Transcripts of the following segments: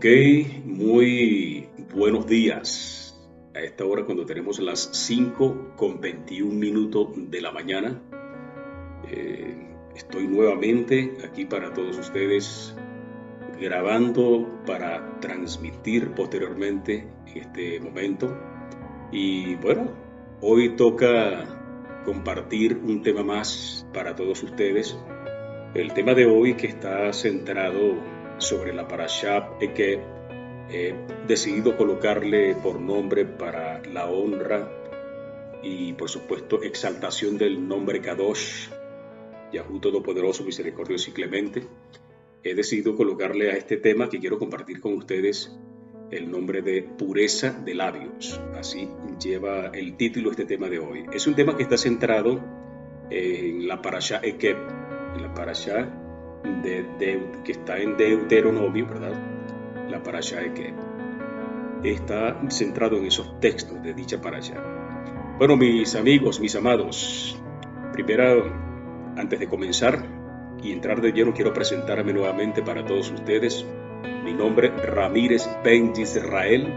Ok, muy buenos días. A esta hora cuando tenemos las 5:21 de la mañana, estoy nuevamente aquí para todos ustedes grabando para transmitir posteriormente en este momento. Y bueno, hoy toca compartir un tema más para todos ustedes. El tema de hoy que está centrado sobre la Parashá Ekeb. He decidido colocarle por nombre para la honra y por supuesto exaltación del nombre Kadosh, Yahú Todopoderoso, Misericordioso y Clemente. He decidido colocarle a este tema que quiero compartir con ustedes el nombre de pureza de labios. Así lleva el título este tema de hoy. Es un tema que está centrado en la Parashá Ekeb, en la Parashá que está en Deuteronomio, ¿verdad? La Parashá Ekeb está centrado en esos textos de dicha Parashá. Bueno, mis amigos, mis amados, primero, antes de comenzar y entrar de lleno, quiero presentarme nuevamente para todos ustedes. Mi nombre es Ramírez Ben Yisrael.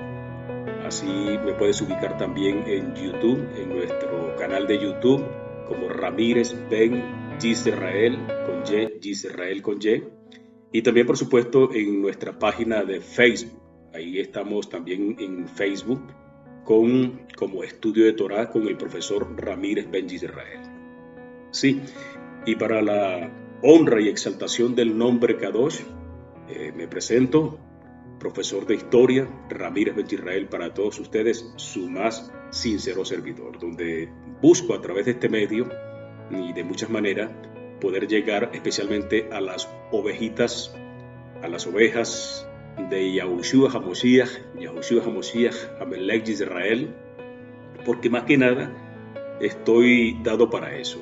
Así me puedes ubicar también en YouTube, en nuestro canal de YouTube, como Ramírez Ben Yisrael con Y, Yisrael con Y. Y también, por supuesto, en nuestra página de Facebook. Ahí estamos también en Facebook como Estudio de Torah con el profesor Ramírez Ben Yisrael. Sí, y para la honra y exaltación del nombre Kadosh, me presento, profesor de Historia, Ramírez Ben Yisrael, para todos ustedes, su más sincero servidor, donde busco a través de este medio y de muchas maneras poder llegar especialmente a las ovejitas, a las ovejas de Yahushua HaMoshiach, Amelech Yisrael, porque más que nada estoy dado para eso.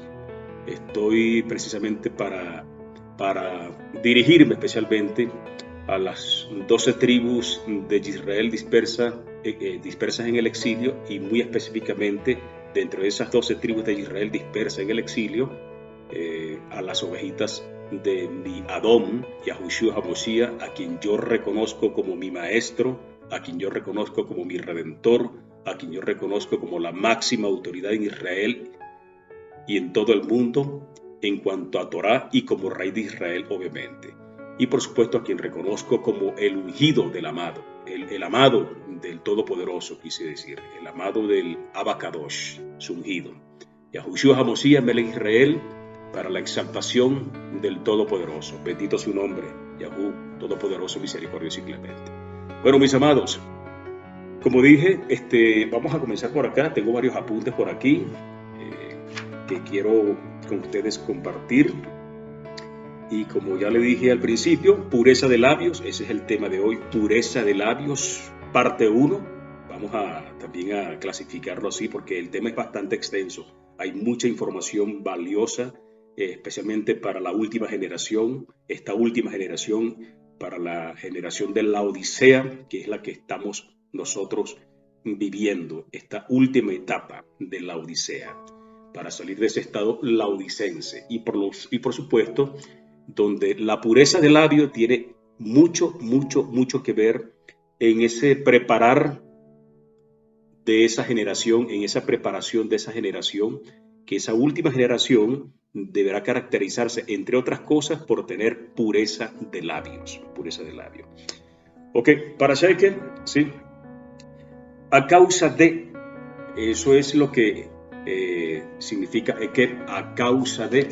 Estoy precisamente para dirigirme especialmente a las 12 tribus de Israel dispersas en el exilio, y muy específicamente dentro de esas 12 tribus de Israel dispersas en el exilio, a las ovejitas de mi Adón, Yahushua HaMoshiach, a quien yo reconozco como mi maestro, a quien yo reconozco como mi redentor, a quien yo reconozco como la máxima autoridad en Israel y en todo el mundo en cuanto a Torah, y como rey de Israel, obviamente. Y por supuesto a quien reconozco como el ungido del amado, el amado del Todopoderoso, quise decir, el amado del Abacadosh, su ungido. Yahushua HaMoshiach, Melech Israel, para la exaltación del Todopoderoso. Bendito su nombre, Yahú Todopoderoso, Misericordioso y Clemente. Bueno, mis amados, como dije, vamos a comenzar por acá. Tengo varios apuntes por aquí que quiero con ustedes compartir. Y como ya le dije al principio, pureza de labios, ese es el tema de hoy, pureza de labios, parte 1. Vamos también a clasificarlo así porque el tema es bastante extenso. Hay mucha información valiosa, especialmente para la última generación, esta última generación, para la generación de la Odisea, que es la que estamos nosotros viviendo, esta última etapa de la Odisea, para salir de ese estado laodicense. Y por supuesto, donde la pureza del labio tiene mucho que ver en ese preparar de esa generación, en esa preparación de esa generación, que esa última generación deberá caracterizarse, entre otras cosas, por tener pureza de labios. Pureza de labios. Ok, para Shaiken, sí. A causa de, eso es lo que significa Ekeb, a causa de.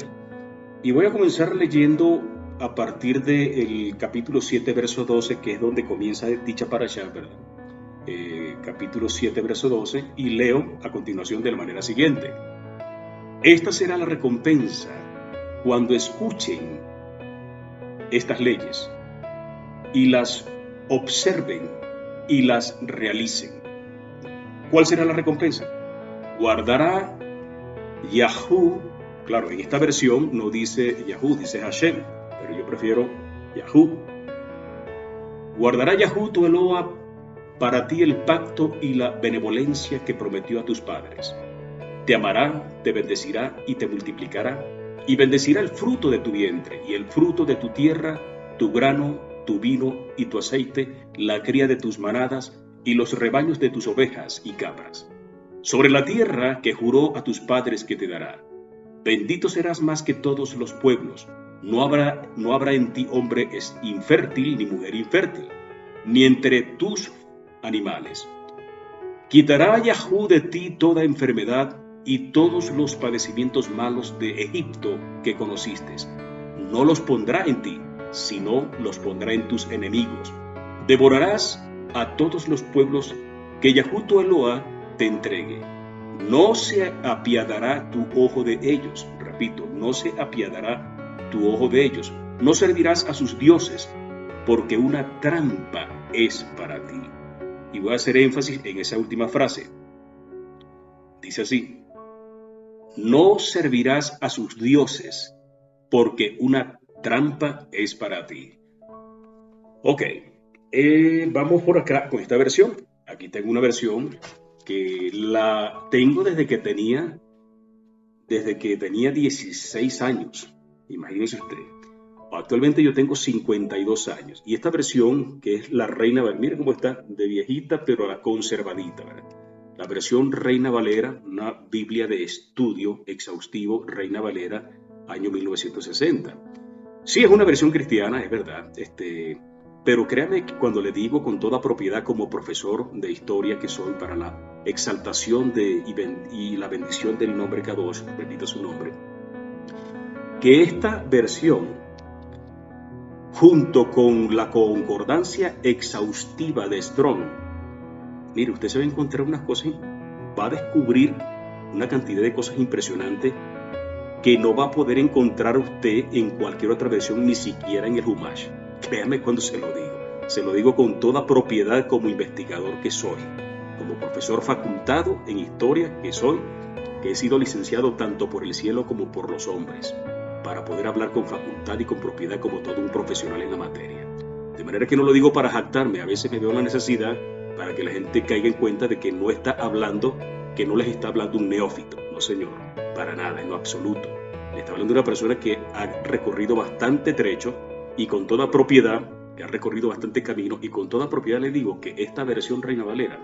Y voy a comenzar leyendo a partir del capítulo 7, verso 12, que es donde comienza dicha parashá, ¿verdad? Capítulo 7, verso 12, y leo a continuación de la manera siguiente. Esta será la recompensa cuando escuchen estas leyes y las observen y las realicen. ¿Cuál será la recompensa? Guardará Yahú. Claro, en esta versión no dice Yahú, dice Hashem, pero yo prefiero Yahú. Guardará Yahú tu Eloa para ti el pacto y la benevolencia que prometió a tus padres. Te amará, te bendecirá y te multiplicará, y bendecirá el fruto de tu vientre y el fruto de tu tierra, tu grano tu vino y tu aceite, la cría de tus manadas y los rebaños de tus ovejas y cabras. Sobre la tierra que juró a tus padres que te dará. Bendito serás más que todos los pueblos. No habrá en ti hombre infértil ni mujer infértil, ni entre tus animales. Quitará Yahú de ti toda enfermedad y todos los padecimientos malos de Egipto que conociste. No los pondrá en ti, sino los pondrá en tus enemigos. Devorarás a todos los pueblos que Yahú tu Eloa te entregue. No se apiadará tu ojo de ellos. Repito, no se apiadará tu ojo de ellos. No servirás a sus dioses, porque una trampa es para ti. Y voy a hacer énfasis en esa última frase. Dice así: no servirás a sus dioses, porque una trampa es para ti. Ok, vamos por acá con esta versión. Aquí tengo una versión que la tengo desde que tenía 16 años. Imagínense usted. Actualmente yo tengo 52 años. Y esta versión, que es la Reina Valera, miren cómo está, de viejita, pero conservadita, ¿verdad? La versión Reina Valera, una Biblia de estudio exhaustivo, Reina Valera, año 1960. Sí, es una versión cristiana, es verdad, pero créame que cuando le digo con toda propiedad como profesor de historia que soy, para la exaltación y la bendición del nombre Kadosh, bendito su nombre, que esta versión, junto con la concordancia exhaustiva de Strong, mire, usted se va a encontrar unas cosas, va a descubrir una cantidad de cosas impresionantes que no va a poder encontrar usted en cualquier otra versión, ni siquiera en el Humash. Créame cuando se lo digo con toda propiedad como investigador que soy, como profesor facultado en historia que soy, que he sido licenciado tanto por el cielo como por los hombres, para poder hablar con facultad y con propiedad como todo un profesional en la materia. De manera que no lo digo para jactarme, a veces me veo la necesidad para que la gente caiga en cuenta de que no les está hablando un neófito. No, señor, para nada, en lo absoluto. Le está hablando de una persona que ha recorrido bastante trecho y con toda propiedad, que ha recorrido bastante camino, y con toda propiedad le digo que esta versión Reina Valera,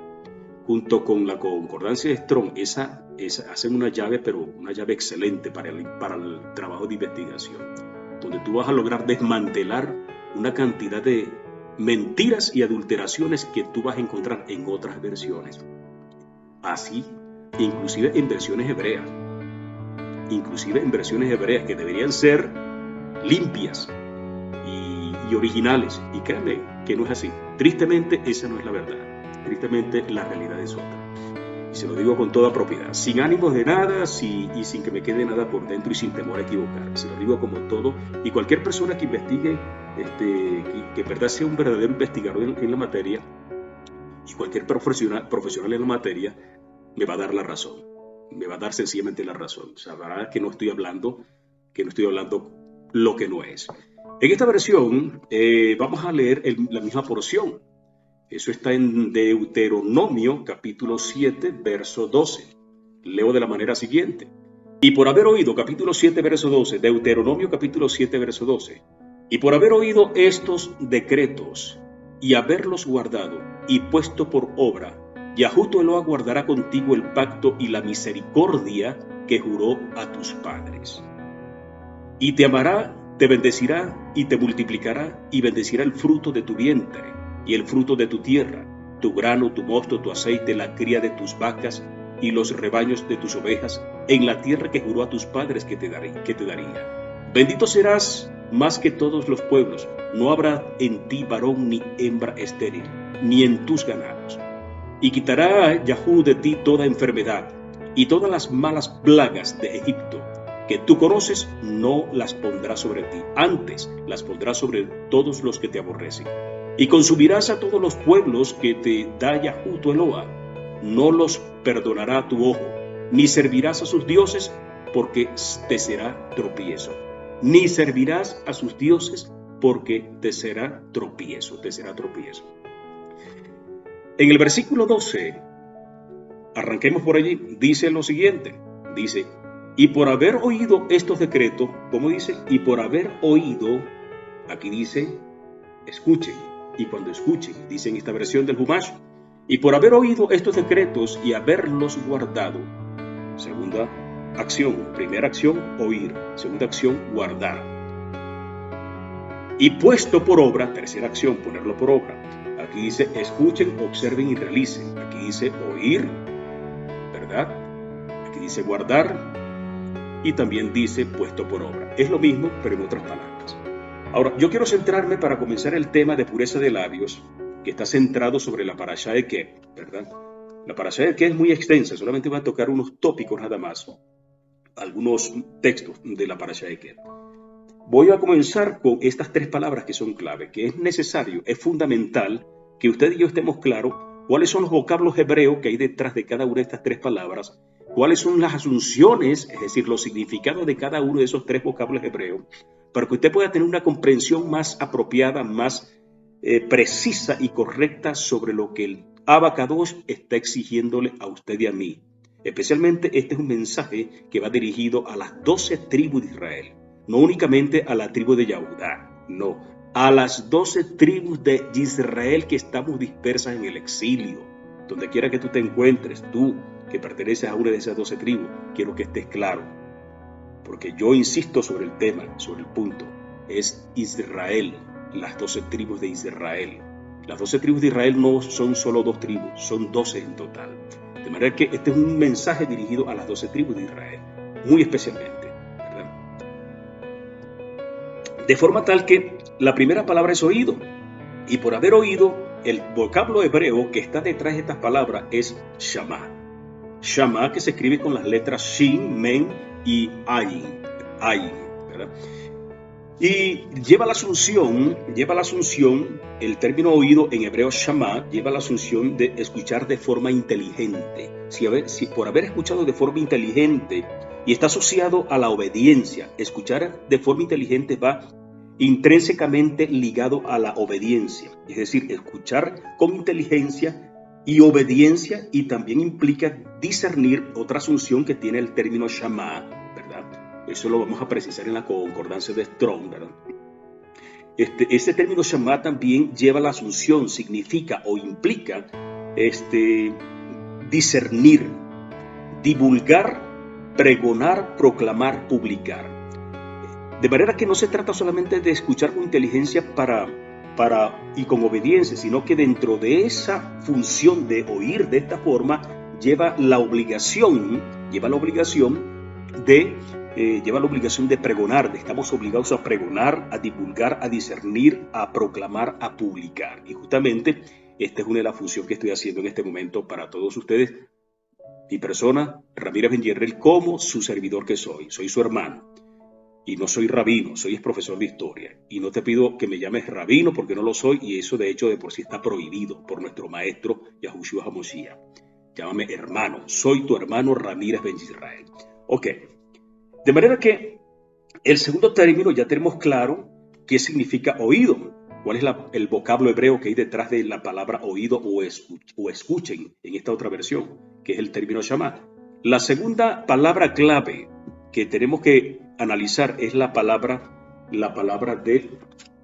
junto con la concordancia de Strong, hacen una llave, pero una llave excelente para el trabajo de investigación, donde tú vas a lograr desmantelar una cantidad de mentiras y adulteraciones que tú vas a encontrar en otras versiones. Así, inclusive en versiones hebreas. Que deberían ser limpias y originales. Y créanme que no es así. Tristemente, esa no es la verdad. Tristemente, la realidad es otra. Y se lo digo con toda propiedad, sin ánimos de nada y sin que me quede nada por dentro y sin temor a equivocar. Se lo digo como todo. Y cualquier persona que investigue, que en verdad sea un verdadero investigador en la materia, y cualquier profesional en la materia, me va a dar la razón. Me va a dar sencillamente la razón. Sabrá que no estoy hablando lo que no es. En esta versión vamos a leer la misma porción. Eso está en Deuteronomio capítulo 7, verso 12. Leo de la manera siguiente. Y por haber oído, capítulo 7, verso 12, Deuteronomio capítulo 7, verso 12. Y por haber oído estos decretos y haberlos guardado y puesto por obra, Yahú tu Eloa guardará contigo el pacto y la misericordia que juró a tus padres. Y te amará, te bendecirá y te multiplicará y bendecirá el fruto de tu vientre y el fruto de tu tierra, tu grano, tu mosto, tu aceite, la cría de tus vacas y los rebaños de tus ovejas, en la tierra que juró a tus padres que te daría. Bendito serás más que todos los pueblos, no habrá en ti varón ni hembra estéril, ni en tus ganados. Y quitará Yahú de ti toda enfermedad y todas las malas plagas de Egipto, que tú conoces, no las pondrá sobre ti, antes las pondrá sobre todos los que te aborrecen. Y consumirás a todos los pueblos que te da Yahú tu Eloa, no los perdonará tu ojo, ni servirás a sus dioses, porque te será tropiezo. Ni servirás a sus dioses, porque te será tropiezo, En el versículo 12, arranquemos por allí, dice lo siguiente, dice, y por haber oído estos decretos, ¿cómo dice? Y por haber oído, aquí dice, escuchen. Y cuando escuchen, dice en esta versión del Humash, y por haber oído estos decretos y haberlos guardado. Segunda acción. Primera acción, oír. Segunda acción, guardar. Y puesto por obra, tercera acción, ponerlo por obra. Aquí dice escuchen, observen y realicen. Aquí dice oír, ¿verdad? Aquí dice guardar y también dice puesto por obra. Es lo mismo, pero en otras palabras. Ahora, yo quiero centrarme para comenzar el tema de pureza de labios, que está centrado sobre la parashá de Eked, ¿verdad? La parashá de Eked es muy extensa, solamente voy a tocar unos tópicos nada más, algunos textos de la parashá de Eked. Voy a comenzar con estas tres palabras que son clave, que es necesario, es fundamental que usted y yo estemos claros cuáles son los vocablos hebreos que hay detrás de cada una de estas tres palabras, cuáles son las asunciones, es decir, los significados de cada uno de esos tres vocablos hebreos, para que usted pueda tener una comprensión más apropiada, más precisa y correcta sobre lo que el Abacadosh está exigiéndole a usted y a mí. Especialmente este es un mensaje que va dirigido a las 12 tribus de Israel. No únicamente a la tribu de Yahudá, no, a las 12 tribus de Israel que estamos dispersas en el exilio. Donde quiera que tú te encuentres, tú que perteneces a una de esas 12 tribus, quiero que estés claro. Porque yo insisto sobre el tema, sobre el punto. Es Israel, las 12 tribus de Israel. Las 12 tribus de Israel no son solo 2 tribus, son 12 en total. De manera que este es un mensaje dirigido a las 12 tribus de Israel, muy especialmente. De forma tal que la primera palabra es oído. Y por haber oído, el vocablo hebreo que está detrás de estas palabras es Shama. Shama, que se escribe con las letras Shin, Men y Ayin. ¿Verdad? Y lleva la asunción, el término oído en hebreo Shama, lleva la asunción de escuchar de forma inteligente. Si por haber escuchado de forma inteligente, y está asociado a la obediencia. Escuchar de forma inteligente va intrínsecamente ligado a la obediencia. Es decir, escuchar con inteligencia y obediencia, y también implica discernir otra asunción que tiene el término Shama, ¿verdad? Eso lo vamos a precisar en la concordancia de Strong, ¿verdad? Ese término Shama también lleva la asunción, significa o implica discernir, divulgar, pregonar, proclamar, publicar. De manera que no se trata solamente de escuchar con inteligencia y con obediencia, sino que dentro de esa función de oír de esta forma lleva la obligación de pregonar. Estamos obligados a pregonar, a divulgar, a discernir, a proclamar, a publicar. Y justamente esta es una de las funciones que estoy haciendo en este momento para todos ustedes. Mi persona, Ramírez Ben-Yerrel, como su servidor que soy su hermano. Y no soy rabino, soy profesor de historia. Y no te pido que me llames rabino porque no lo soy, y eso de hecho de por sí está prohibido por nuestro maestro Yahushua HaMoshiach. Llámame hermano, soy tu hermano Ramírez Ben-Israel. Ok, de manera que el segundo término ya tenemos claro qué significa oído. ¿Cuál es el vocablo hebreo que hay detrás de la palabra oído o escuchen en esta otra versión, que es el término Shama? La segunda palabra clave que tenemos que analizar es la palabra de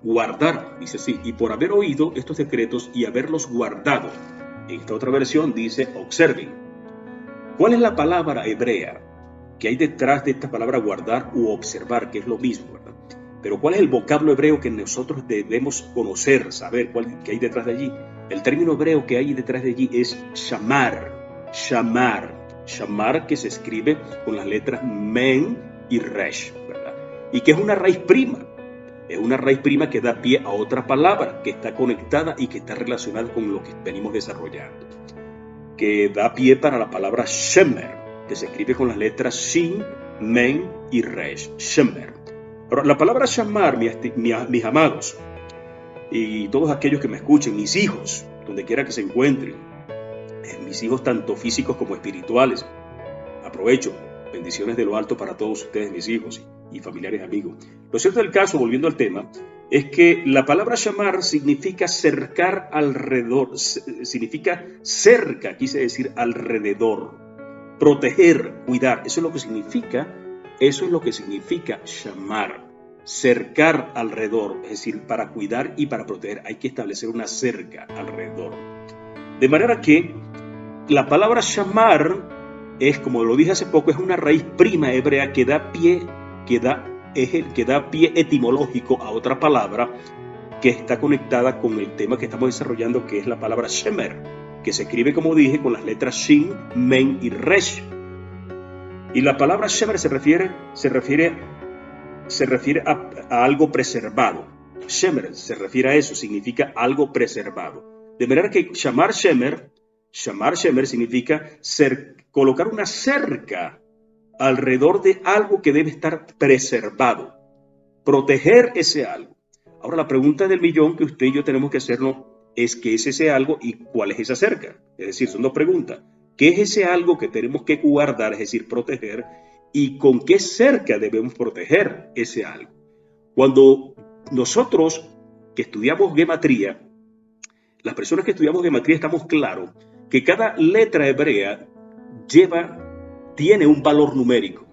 guardar. Dice así, y por haber oído estos decretos y haberlos guardado. En esta otra versión dice observen. ¿Cuál es la palabra hebrea que hay detrás de esta palabra guardar u observar, que es lo mismo, ¿verdad? Pero ¿cuál es el vocablo hebreo que nosotros debemos conocer, saber qué hay detrás de allí? El término hebreo que hay detrás de allí es shamar. Shamar, que se escribe con las letras Men y Resh, ¿verdad? Y que es una raíz prima. Es una raíz prima que da pie a otra palabra que está conectada y que está relacionada con lo que venimos desarrollando. Que da pie para la palabra Shemer, que se escribe con las letras Shin, Men y Resh. Shemer. Ahora, la palabra Shamar, mis amados, y todos aquellos que me escuchen, mis hijos, donde quiera que se encuentren, mis hijos tanto físicos como espirituales, aprovecho, bendiciones de lo alto para todos ustedes, mis hijos y familiares amigos. Lo cierto del caso, volviendo al tema, es que la palabra Shamar significa cercar alrededor, significa cerca, quise decir alrededor, proteger, cuidar. Eso es lo que significa Shamar. cercar alrededor, es decir, para cuidar y para proteger hay que establecer una cerca alrededor. De manera que la palabra shamar es, como lo dije hace poco, es una raíz prima hebrea que da pie etimológico a otra palabra que está conectada con el tema que estamos desarrollando, que es la palabra shemer, que se escribe, como dije, con las letras shin, men y resh. Y la palabra shemer se refiere a algo preservado. Shemer se refiere a eso, significa algo preservado. De manera que shamar shemer significa colocar una cerca alrededor de algo que debe estar preservado, proteger ese algo. Ahora la pregunta del millón que usted y yo tenemos que hacernos es ¿qué es ese algo y cuál es esa cerca? Es decir, son dos preguntas. ¿Qué es ese algo que tenemos que guardar, es decir, proteger? ¿Y con qué cerca debemos proteger ese algo? Cuando nosotros que estudiamos gematría, las personas que estudiamos gematría estamos claros que cada letra hebrea tiene un valor numérico.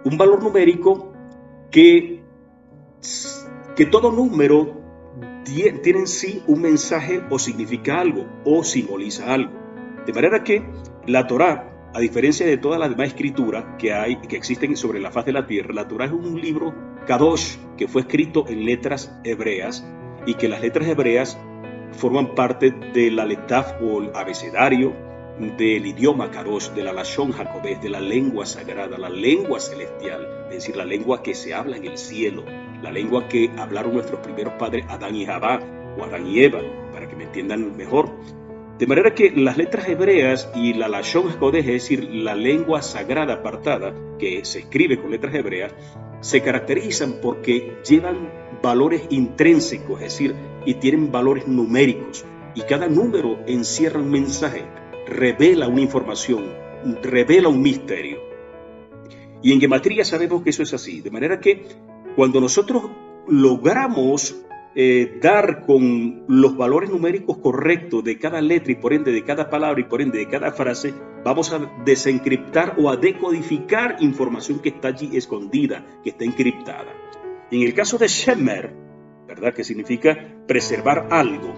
Un valor numérico que todo número tiene en sí un mensaje o significa algo o simboliza algo. De manera que la Torá, a diferencia de todas las demás escrituras que existen sobre la faz de la tierra, la Torá es un libro Kadosh que fue escrito en letras hebreas y que las letras hebreas forman parte de la letaf o el abecedario del idioma Kadosh, de la Lashon HaKodesh, de la lengua sagrada, la lengua celestial, es decir, la lengua que se habla en el cielo, la lengua que hablaron nuestros primeros padres Adán y Jabá, o Adán y Eva, para que me entiendan mejor. De manera que las letras hebreas y la Lashon HaKodesh, es decir, la lengua sagrada apartada, que se escribe con letras hebreas, se caracterizan porque llevan valores intrínsecos, es decir, y tienen valores numéricos, y cada número encierra un mensaje, revela una información, revela un misterio. Y en gematría sabemos que eso es así, de manera que cuando nosotros logramos dar con los valores numéricos correctos de cada letra y por ende de cada palabra y por ende de cada frase, vamos a desencriptar o a decodificar información que está allí escondida, que está encriptada. Y en el caso de shemer, ¿verdad?, que significa preservar algo,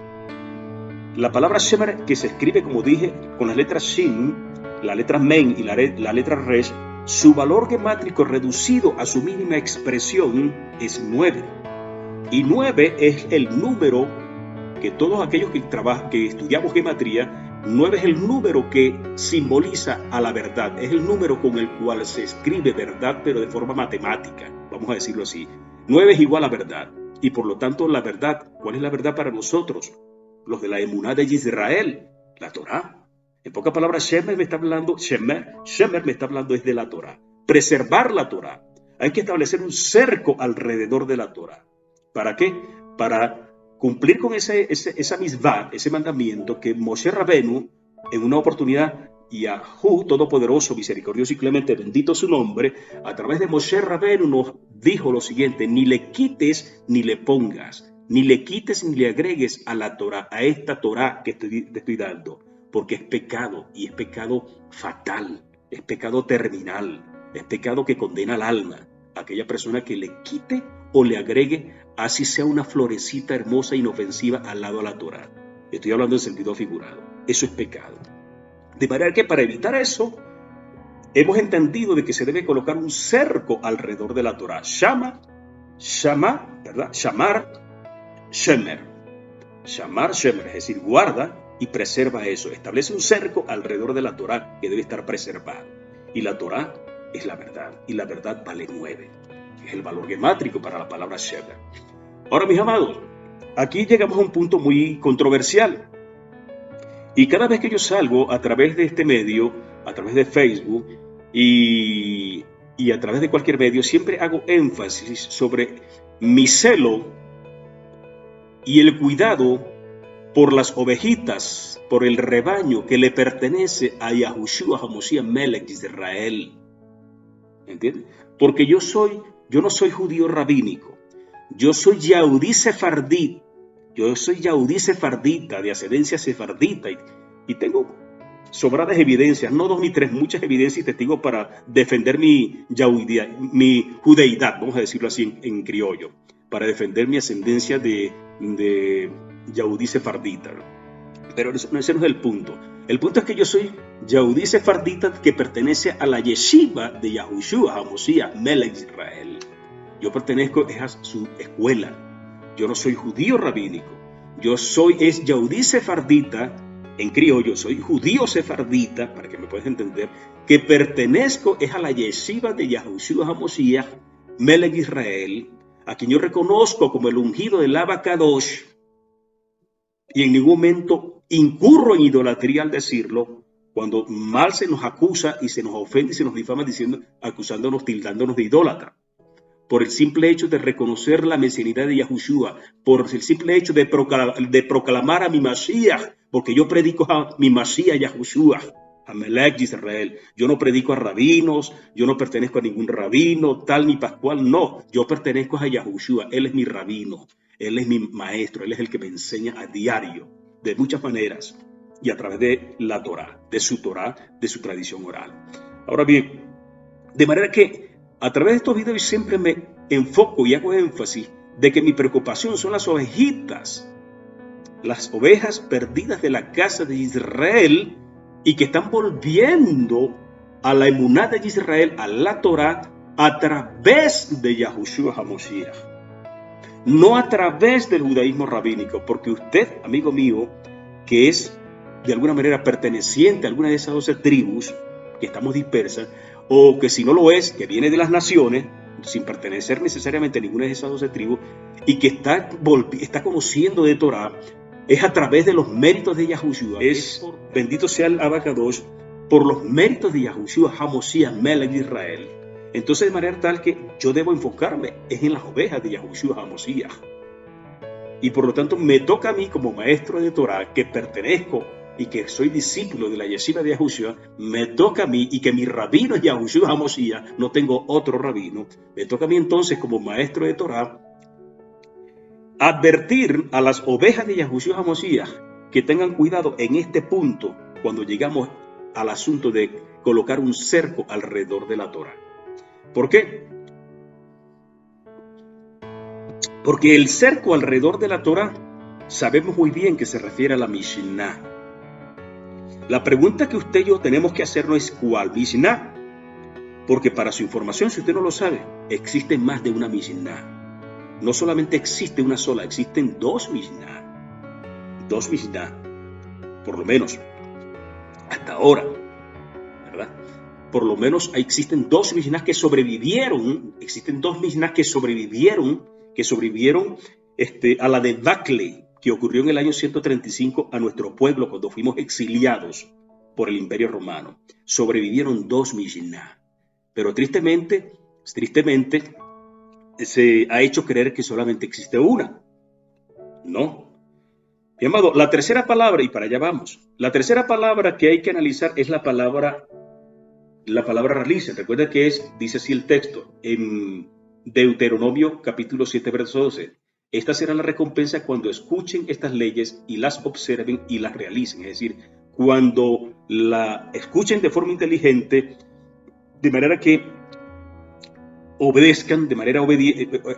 la palabra shemer, que se escribe, como dije, con las letras shin, la letra men y la letra resh, su valor gemátrico reducido a su mínima expresión es 9. Y 9 es el número que todos aquellos que estudiamos gematría, 9 es el número que simboliza a la verdad, es el número con el cual se escribe verdad, pero de forma matemática, vamos a decirlo así. 9 es igual a verdad, y por lo tanto la verdad, ¿cuál es la verdad para nosotros? Los de la emuná de Israel, la Torá. En pocas palabras, Shemer me está hablando desde la Torá. Preservar la Torá. Hay que establecer un cerco alrededor de la Torá. ¿Para qué? Para cumplir con esa misvá, ese mandamiento que Moshe Rabenu, en una oportunidad, Yahú, todopoderoso, misericordioso y clemente, bendito su nombre, a través de Moshe Rabenu nos dijo lo siguiente: ni le quites ni le pongas, ni le quites ni le agregues a la Torá, a esta Torá que te estoy dando, porque es pecado, y es pecado fatal, es pecado terminal, es pecado que condena al alma. Aquella persona que le quite o le agregue, así sea una florecita hermosa e inofensiva al lado de la Torá. Estoy hablando en sentido figurado. Eso es pecado. De manera que para evitar eso, hemos entendido de que se debe colocar un cerco alrededor de la Torá. ¿Verdad? Shamar, shemer. Shamar, shemer, es decir, guarda y preserva eso. Establece un cerco alrededor de la Torá que debe estar preservado. Y la Torá es la verdad, y la verdad vale 9. Es el valor gemátrico para la palabra shemer. Ahora, mis amados, aquí llegamos a un punto muy controversial. Y cada vez que yo salgo a través de este medio, a través de Facebook y a través de cualquier medio, siempre hago énfasis sobre mi celo y el cuidado por las ovejitas, por el rebaño que le pertenece a Yahushua HaMashiach Melech de Israel. ¿Entiendes? Porque yo no soy judío rabínico, yo soy Yahudí sefardí. Yo soy Yahudí sefardita, de ascendencia sefardita, y tengo sobradas evidencias, no 2 ni 3, muchas evidencias y testigos para defender mi judeidad, vamos a decirlo así en criollo, para defender mi ascendencia de Yahudí sefardita. Pero ese no es el punto. El punto es que yo soy Yahudí sefardita que pertenece a la yeshiva de Yahushua HaMoshiach, Melech Israel. Yo pertenezco a su escuela. Yo no soy judío rabínico. Yo es Yahudí sefardita, en criollo, soy judío sefardita, para que me puedas entender, que pertenezco a la yeshiva de Yahushua HaMoshiach, Melech Israel, a quien yo reconozco como el ungido del Abba Kadosh, y en ningún momento incurro en idolatría al decirlo, cuando mal se nos acusa y se nos ofende y se nos difama acusándonos, tildándonos de idólatra. Por el simple hecho de reconocer la mesianidad de Yahushua, por el simple hecho de proclamar a mi Mashiach, porque yo predico a mi Mashiach Yahushua, a Melech Israel. Yo no predico a rabinos, yo no pertenezco a ningún rabino, tal ni pascual, no. Yo pertenezco a Yahushua, él es mi rabino, él es mi maestro, él es el que me enseña a diario, de muchas maneras, y a través de la Torah, de su tradición oral. Ahora bien, de manera que a través de estos videos siempre me enfoco y hago énfasis de que mi preocupación son las ovejitas, las ovejas perdidas de la casa de Israel y que están volviendo a la emuná de Israel, a la Torah, a través de Yahushua HaMoshiach. No a través del judaísmo rabínico, porque usted, amigo mío, que es de alguna manera perteneciente a alguna de esas 12 tribus que estamos dispersas, o que si no lo es, que viene de las naciones, sin pertenecer necesariamente a ninguna de esas 12 tribus, y que está conociendo de Torah, es a través de los méritos de Yahushua. Bendito sea el Abba Kadosh, por los méritos de Yahushua HaMoshiach, Melech Israel. Entonces, de manera tal que yo debo enfocarme en las ovejas de Yahushua HaMoshiach. Y por lo tanto, me toca a mí como maestro de Torah, que pertenezco y que soy discípulo de la yeshiva de Yahushua, me toca a mí, y que mi rabino es Yahushua HaMoshiach, no tengo otro rabino, me toca a mí entonces como maestro de Torah, advertir a las ovejas de Yahushua HaMoshiach que tengan cuidado en este punto cuando llegamos al asunto de colocar un cerco alrededor de la Torah. ¿Por qué? Porque el cerco alrededor de la Torah sabemos muy bien que se refiere a la Mishnah. La pregunta que usted y yo tenemos que hacernos es ¿cuál Mishnah? Porque para su información, si usted no lo sabe, existen más de una Mishnah. No solamente existe una sola, existen 2 Mishnah. 2 Mishnah, por lo menos, hasta ahora, ¿verdad? Por lo menos existen 2 Mishnah que sobrevivieron, a la debacle que ocurrió en el año 135 a nuestro pueblo cuando fuimos exiliados por el Imperio Romano. Sobrevivieron 2 Mishnah. Pero tristemente, se ha hecho creer que solamente existe una. No. Mi amado, la tercera palabra, y para allá vamos, la tercera palabra que hay que analizar es la palabra realiza. Recuerda que dice así el texto, en Deuteronomio capítulo 7, verso 12. Esta será la recompensa cuando escuchen estas leyes y las observen y las realicen. Es decir, cuando la escuchen de forma inteligente, de manera que obedezcan,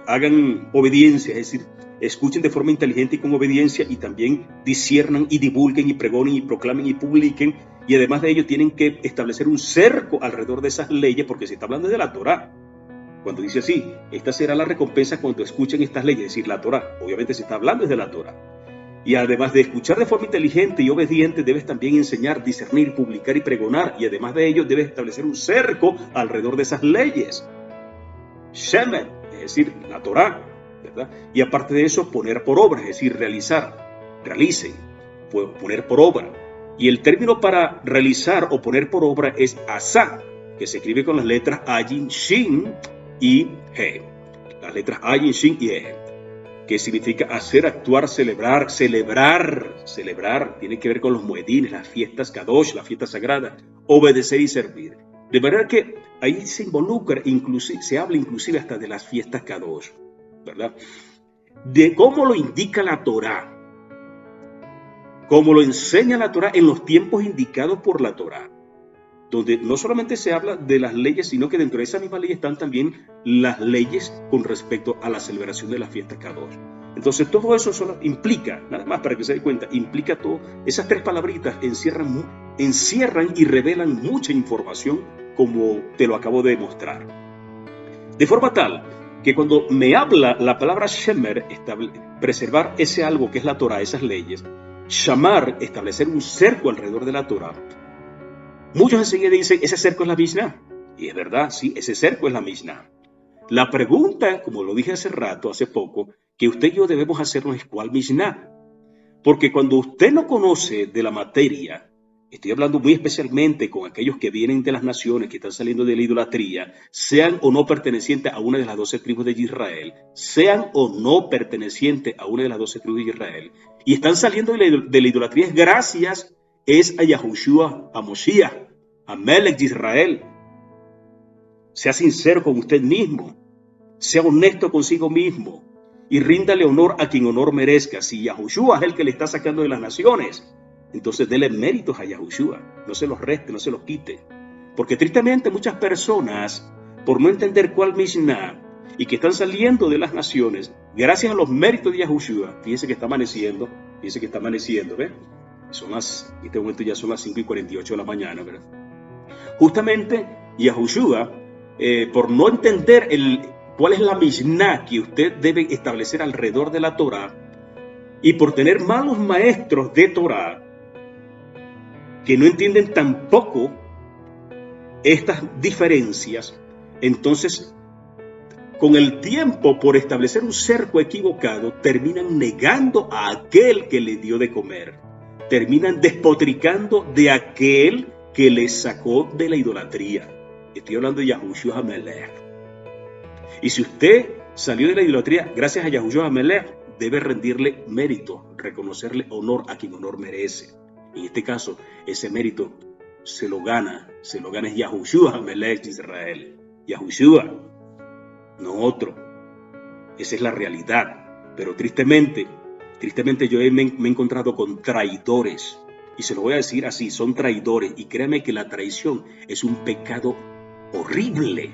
hagan obediencia, es decir, escuchen de forma inteligente y con obediencia, y también disciernan y divulguen y pregonen y proclamen y publiquen, y además de ello tienen que establecer un cerco alrededor de esas leyes, porque se está hablando de la Torah. Cuando dice así, esta será la recompensa cuando escuchen estas leyes, es decir, la Torah, obviamente se está hablando de la Torah. Y además de escuchar de forma inteligente y obediente, debes también enseñar, discernir, publicar y pregonar, y además de ello debes establecer un cerco alrededor de esas leyes. Shemet, es decir, la Torah, ¿verdad? Y aparte de eso, poner por obra, es decir, realicen, poner por obra. Y el término para realizar o poner por obra es asá, que se escribe con las letras Ayin, Shin y He. Las letras Ayin, Shin y He, que significa hacer, actuar, celebrar, tiene que ver con los muedines, las fiestas Kadosh, la fiesta sagrada, obedecer y servir. De manera que ahí se involucra, se habla inclusive hasta de las fiestas Kadosh, ¿verdad? De cómo lo indica la Torah. como lo enseña la Torá en los tiempos indicados por la Torá, donde no solamente se habla de las leyes, sino que dentro de esa misma ley están también las leyes con respecto a la celebración de la fiesta Kadosh. Entonces todo eso solo implica, nada más para que se dé cuenta, implica todo, esas tres palabritas encierran y revelan mucha información, como te lo acabo de demostrar. De forma tal que cuando me habla la palabra shemer, preservar ese algo que es la Torá, esas leyes, shamar, establecer un cerco alrededor de la Torá, muchos enseguida dicen, ese cerco es la Mishnah. Y es verdad, sí, ese cerco es la Mishnah. La pregunta, como lo dije hace rato, hace poco, que usted y yo debemos hacernos es ¿cuál Mishnah? Porque cuando usted no conoce de la materia, estoy hablando muy especialmente con aquellos que vienen de las naciones, que están saliendo de la idolatría, sean o no pertenecientes a una de las 12 tribus de Israel, sean o no pertenecientes a una de las 12 tribus de Israel, y están saliendo de la idolatría, es a Yahushua, a Moshiach, a Melech de Israel. Sea sincero con usted mismo, sea honesto consigo mismo, y ríndale honor a quien honor merezca. Si Yahushua es el que le está sacando de las naciones, entonces dele méritos a Yahushua, no se los reste, no se los quite. Porque tristemente muchas personas, por no entender cuál Mishnah, y que están saliendo de las naciones, gracias a los méritos de Yahushua, fíjense que está amaneciendo, ¿ves? En este momento ya son las 5:48 de la mañana, ¿verdad? Justamente Yahushua, por no entender cuál es la Mishnah que usted debe establecer alrededor de la Torá, y por tener malos maestros de Torá, que no entienden tampoco estas diferencias, entonces, con el tiempo, por establecer un cerco equivocado, terminan negando a aquel que le dio de comer. Terminan despotricando de aquel que les sacó de la idolatría. Estoy hablando de Yahushua HaMelech. Y si usted salió de la idolatría gracias a Yahushua HaMelech, debe rendirle mérito, reconocerle honor a quien honor merece. En este caso, ese mérito se lo gana es Yahushua HaMelech de Israel. Yahushua, no otro. Esa es la realidad. Pero tristemente yo me he encontrado con traidores. Y se lo voy a decir así, son traidores. Y créame que la traición es un pecado horrible,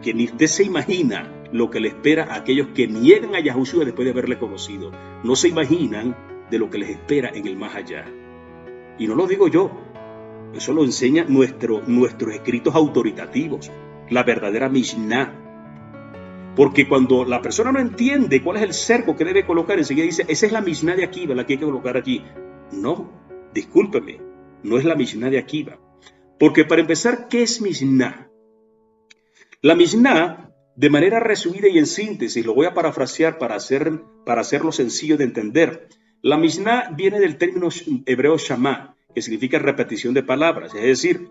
que ni usted se imagina lo que le espera a aquellos que niegan a Yahushua después de haberle conocido. No se imaginan de lo que les espera en el más allá. Y no lo digo yo, eso lo enseñan nuestros escritos autoritativos, la verdadera Mishnah. Porque cuando la persona no entiende cuál es el cerco que debe colocar, enseguida dice, esa es la Mishnah de Akiva, la que hay que colocar aquí. No, discúlpeme, no es la Mishnah de Akiva. Porque para empezar, ¿qué es Mishnah? La Mishnah, de manera resumida y en síntesis, lo voy a parafrasear para hacerlo sencillo de entender. La Mishnah viene del término hebreo Shama, que significa repetición de palabras, es decir,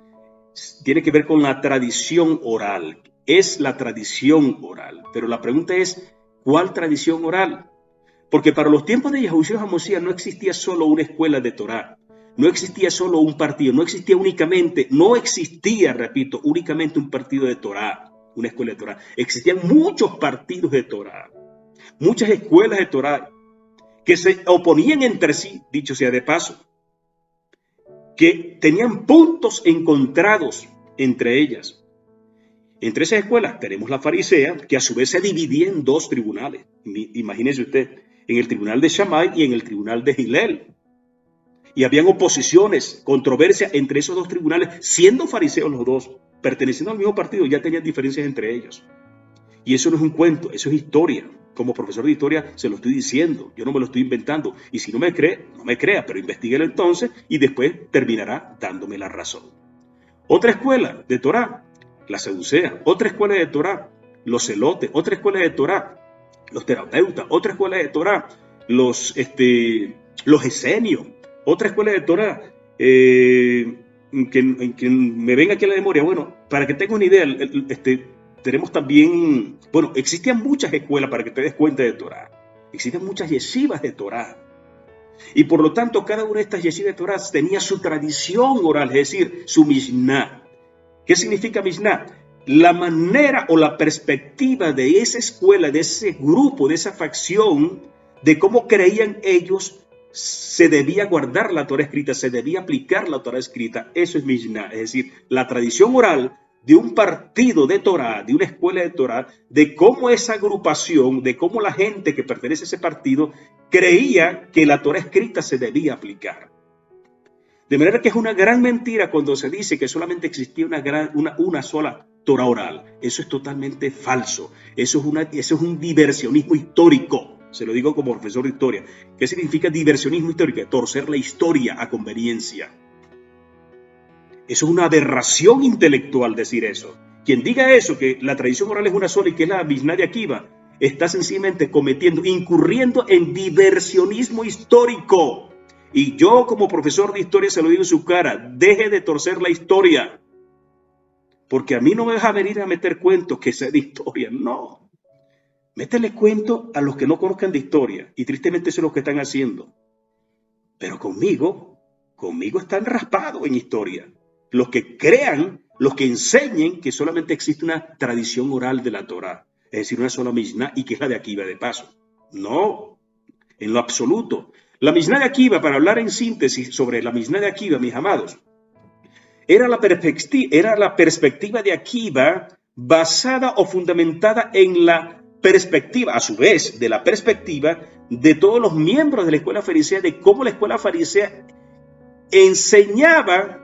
tiene que ver con la tradición oral. Es la tradición oral. Pero la pregunta es, ¿cuál tradición oral? Porque para los tiempos de Yahushua HaMoshiach no existía solo una escuela de Torah, no existía solo un partido, no existía únicamente un partido de Torah, una escuela de Torah. Existían muchos partidos de Torah, muchas escuelas de Torah que se oponían entre sí, dicho sea de paso, que tenían puntos encontrados entre ellas. Entre esas escuelas tenemos la farisea, que a su vez se dividía en dos tribunales. Imagínese usted, en el tribunal de Shammai y en el tribunal de Hillel. Y habían oposiciones, controversias entre esos dos tribunales, siendo fariseos los dos, perteneciendo al mismo partido, ya tenían diferencias entre ellos. Y eso no es un cuento, eso es historia. Como profesor de historia se lo estoy diciendo, yo no me lo estoy inventando. Y si no me cree, no me crea, pero investíguelo entonces y después terminará dándome la razón. Otra escuela de Torah, la Seducea. Otra escuela de Torah, los celotes. Otra escuela de Torah, los terapeutas. Otra escuela de Torah, los esenios. Otra escuela de Torah, que me venga aquí a la memoria. Bueno, para que tenga una idea, tenemos también, existían muchas escuelas para que te des cuenta de Torah. Existen muchas yeshivas de Torah. Y por lo tanto, cada una de estas yeshivas de Torah tenía su tradición oral, es decir, su Mishnah. ¿Qué significa Mishnah? La manera o la perspectiva de esa escuela, de ese grupo, de esa facción, de cómo creían ellos se debía guardar la Torah escrita, se debía aplicar la Torah escrita. Eso es Mishnah, es decir, la tradición oral de un partido de Torah, de una escuela de Torah, de cómo esa agrupación, de cómo la gente que pertenece a ese partido creía que la Torah escrita se debía aplicar. De manera que es una gran mentira cuando se dice que solamente existía una sola Torah oral. Eso es totalmente falso. Eso es un diversionismo histórico. Se lo digo como profesor de historia. ¿Qué significa diversionismo histórico? Torcer la historia a conveniencia. Eso es una aberración intelectual decir eso. Quien diga eso, que la tradición oral es una sola y que es la Mishnah de Akiva, está sencillamente incurriendo en diversionismo histórico. Y yo como profesor de historia se lo digo en su cara, deje de torcer la historia. Porque a mí no me vas a venir a meter cuentos que sea de historia, no. Métele cuento a los que no conozcan de historia, y tristemente eso es lo que están haciendo. Pero conmigo están raspados en historia. Los que crean, los que enseñen que solamente existe una tradición oral de la Torah, es decir, una sola Mishnah y que es la de Akiva de paso. No, en lo absoluto. La Mishnah de Akiva, para hablar en síntesis sobre la Mishnah de Akiva, mis amados, era la perspectiva de Akiva basada o fundamentada en la perspectiva, a su vez, de la perspectiva de todos los miembros de la escuela farisea, de cómo la escuela farisea enseñaba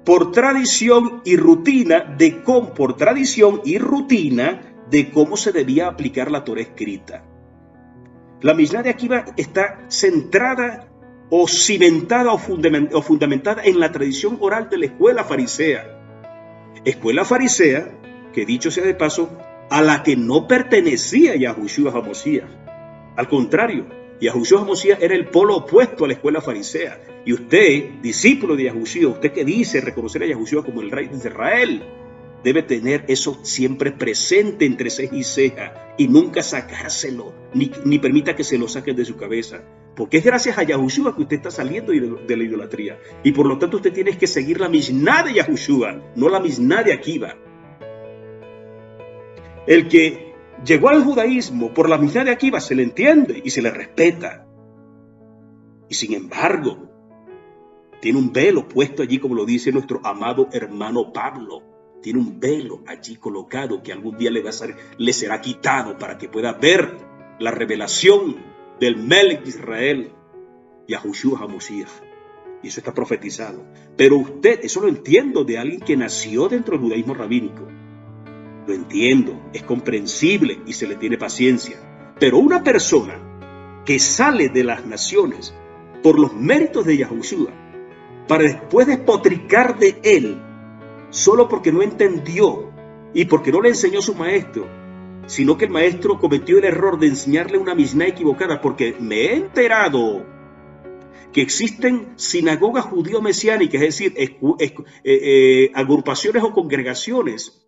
por tradición y rutina de cómo se debía aplicar la Torah escrita. La Mishnah de Akiva está centrada o cimentada o fundamentada en la tradición oral de la escuela farisea. Escuela farisea, que dicho sea de paso, a la que no pertenecía Yahushua HaMashiach. Al contrario, Yahushua HaMashiach era el polo opuesto a la escuela farisea. Y usted, discípulo de Yahushua, usted que dice reconocer a Yahushua como el rey de Israel, debe tener eso siempre presente entre ceja y ceja y nunca sacárselo, ni permita que se lo saquen de su cabeza. Porque es gracias a Yahushua que usted está saliendo de la idolatría. Y por lo tanto usted tiene que seguir la Mishnah de Yahushua, no la Mishnah de Akiva. El que llegó al judaísmo por la Mishnah de Akiva se le entiende y se le respeta. Y sin embargo, tiene un velo puesto allí, como lo dice nuestro amado hermano Pablo. Tiene un velo allí colocado que algún día le será quitado para que pueda ver la revelación del Melech de Israel, Yahushua HaMashiach. Y eso está profetizado. Pero usted, eso lo entiendo de alguien que nació dentro del judaísmo rabínico. Lo entiendo, es comprensible y se le tiene paciencia. Pero una persona que sale de las naciones por los méritos de Yahushua, para después despotricar de él, solo porque no entendió y porque no le enseñó su maestro, sino que el maestro cometió el error de enseñarle una Mishnah equivocada, porque me he enterado que existen sinagogas judío-mesiánicas, es decir, agrupaciones o congregaciones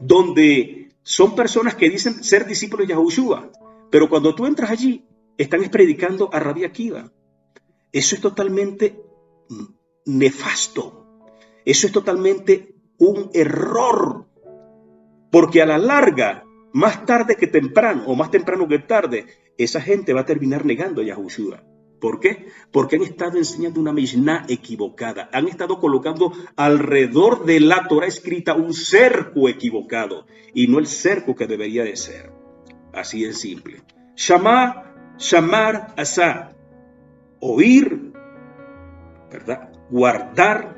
donde son personas que dicen ser discípulos de Yahushua, pero cuando tú entras allí, están predicando a Rabbi Akiva. Eso es totalmente nefasto. Eso es totalmente un error, porque a la larga, más tarde que temprano, o más temprano que tarde, esa gente va a terminar negando a Yahushua. ¿Por qué? Porque han estado enseñando una Mishnah equivocada. Han estado colocando alrededor de la Torah escrita un cerco equivocado, y no el cerco que debería de ser. Así es simple. Shama, shamar, asa. Oír, ¿verdad? Guardar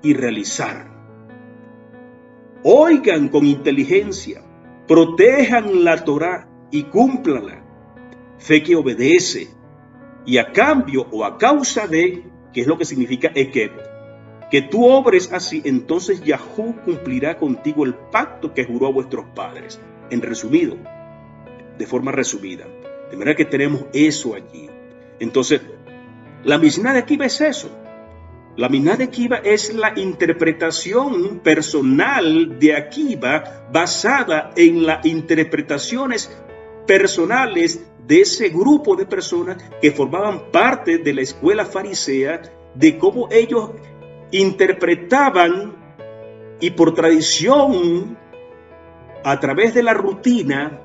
y realizar. Oigan con inteligencia, protejan la Torah y cúmplanla. Fe que obedece, y a cambio o a causa de, ¿qué es lo que significa Eket? Que tú obres así, entonces Yahú cumplirá contigo el pacto que juró a vuestros padres. En resumido, de forma resumida. De manera que tenemos eso allí. Entonces, la Mishnah de Akiva es eso. La Mishnah de Akiva es la interpretación personal de Akiva basada en las interpretaciones personales de ese grupo de personas que formaban parte de la escuela farisea, de cómo ellos interpretaban y por tradición, a través de la rutina,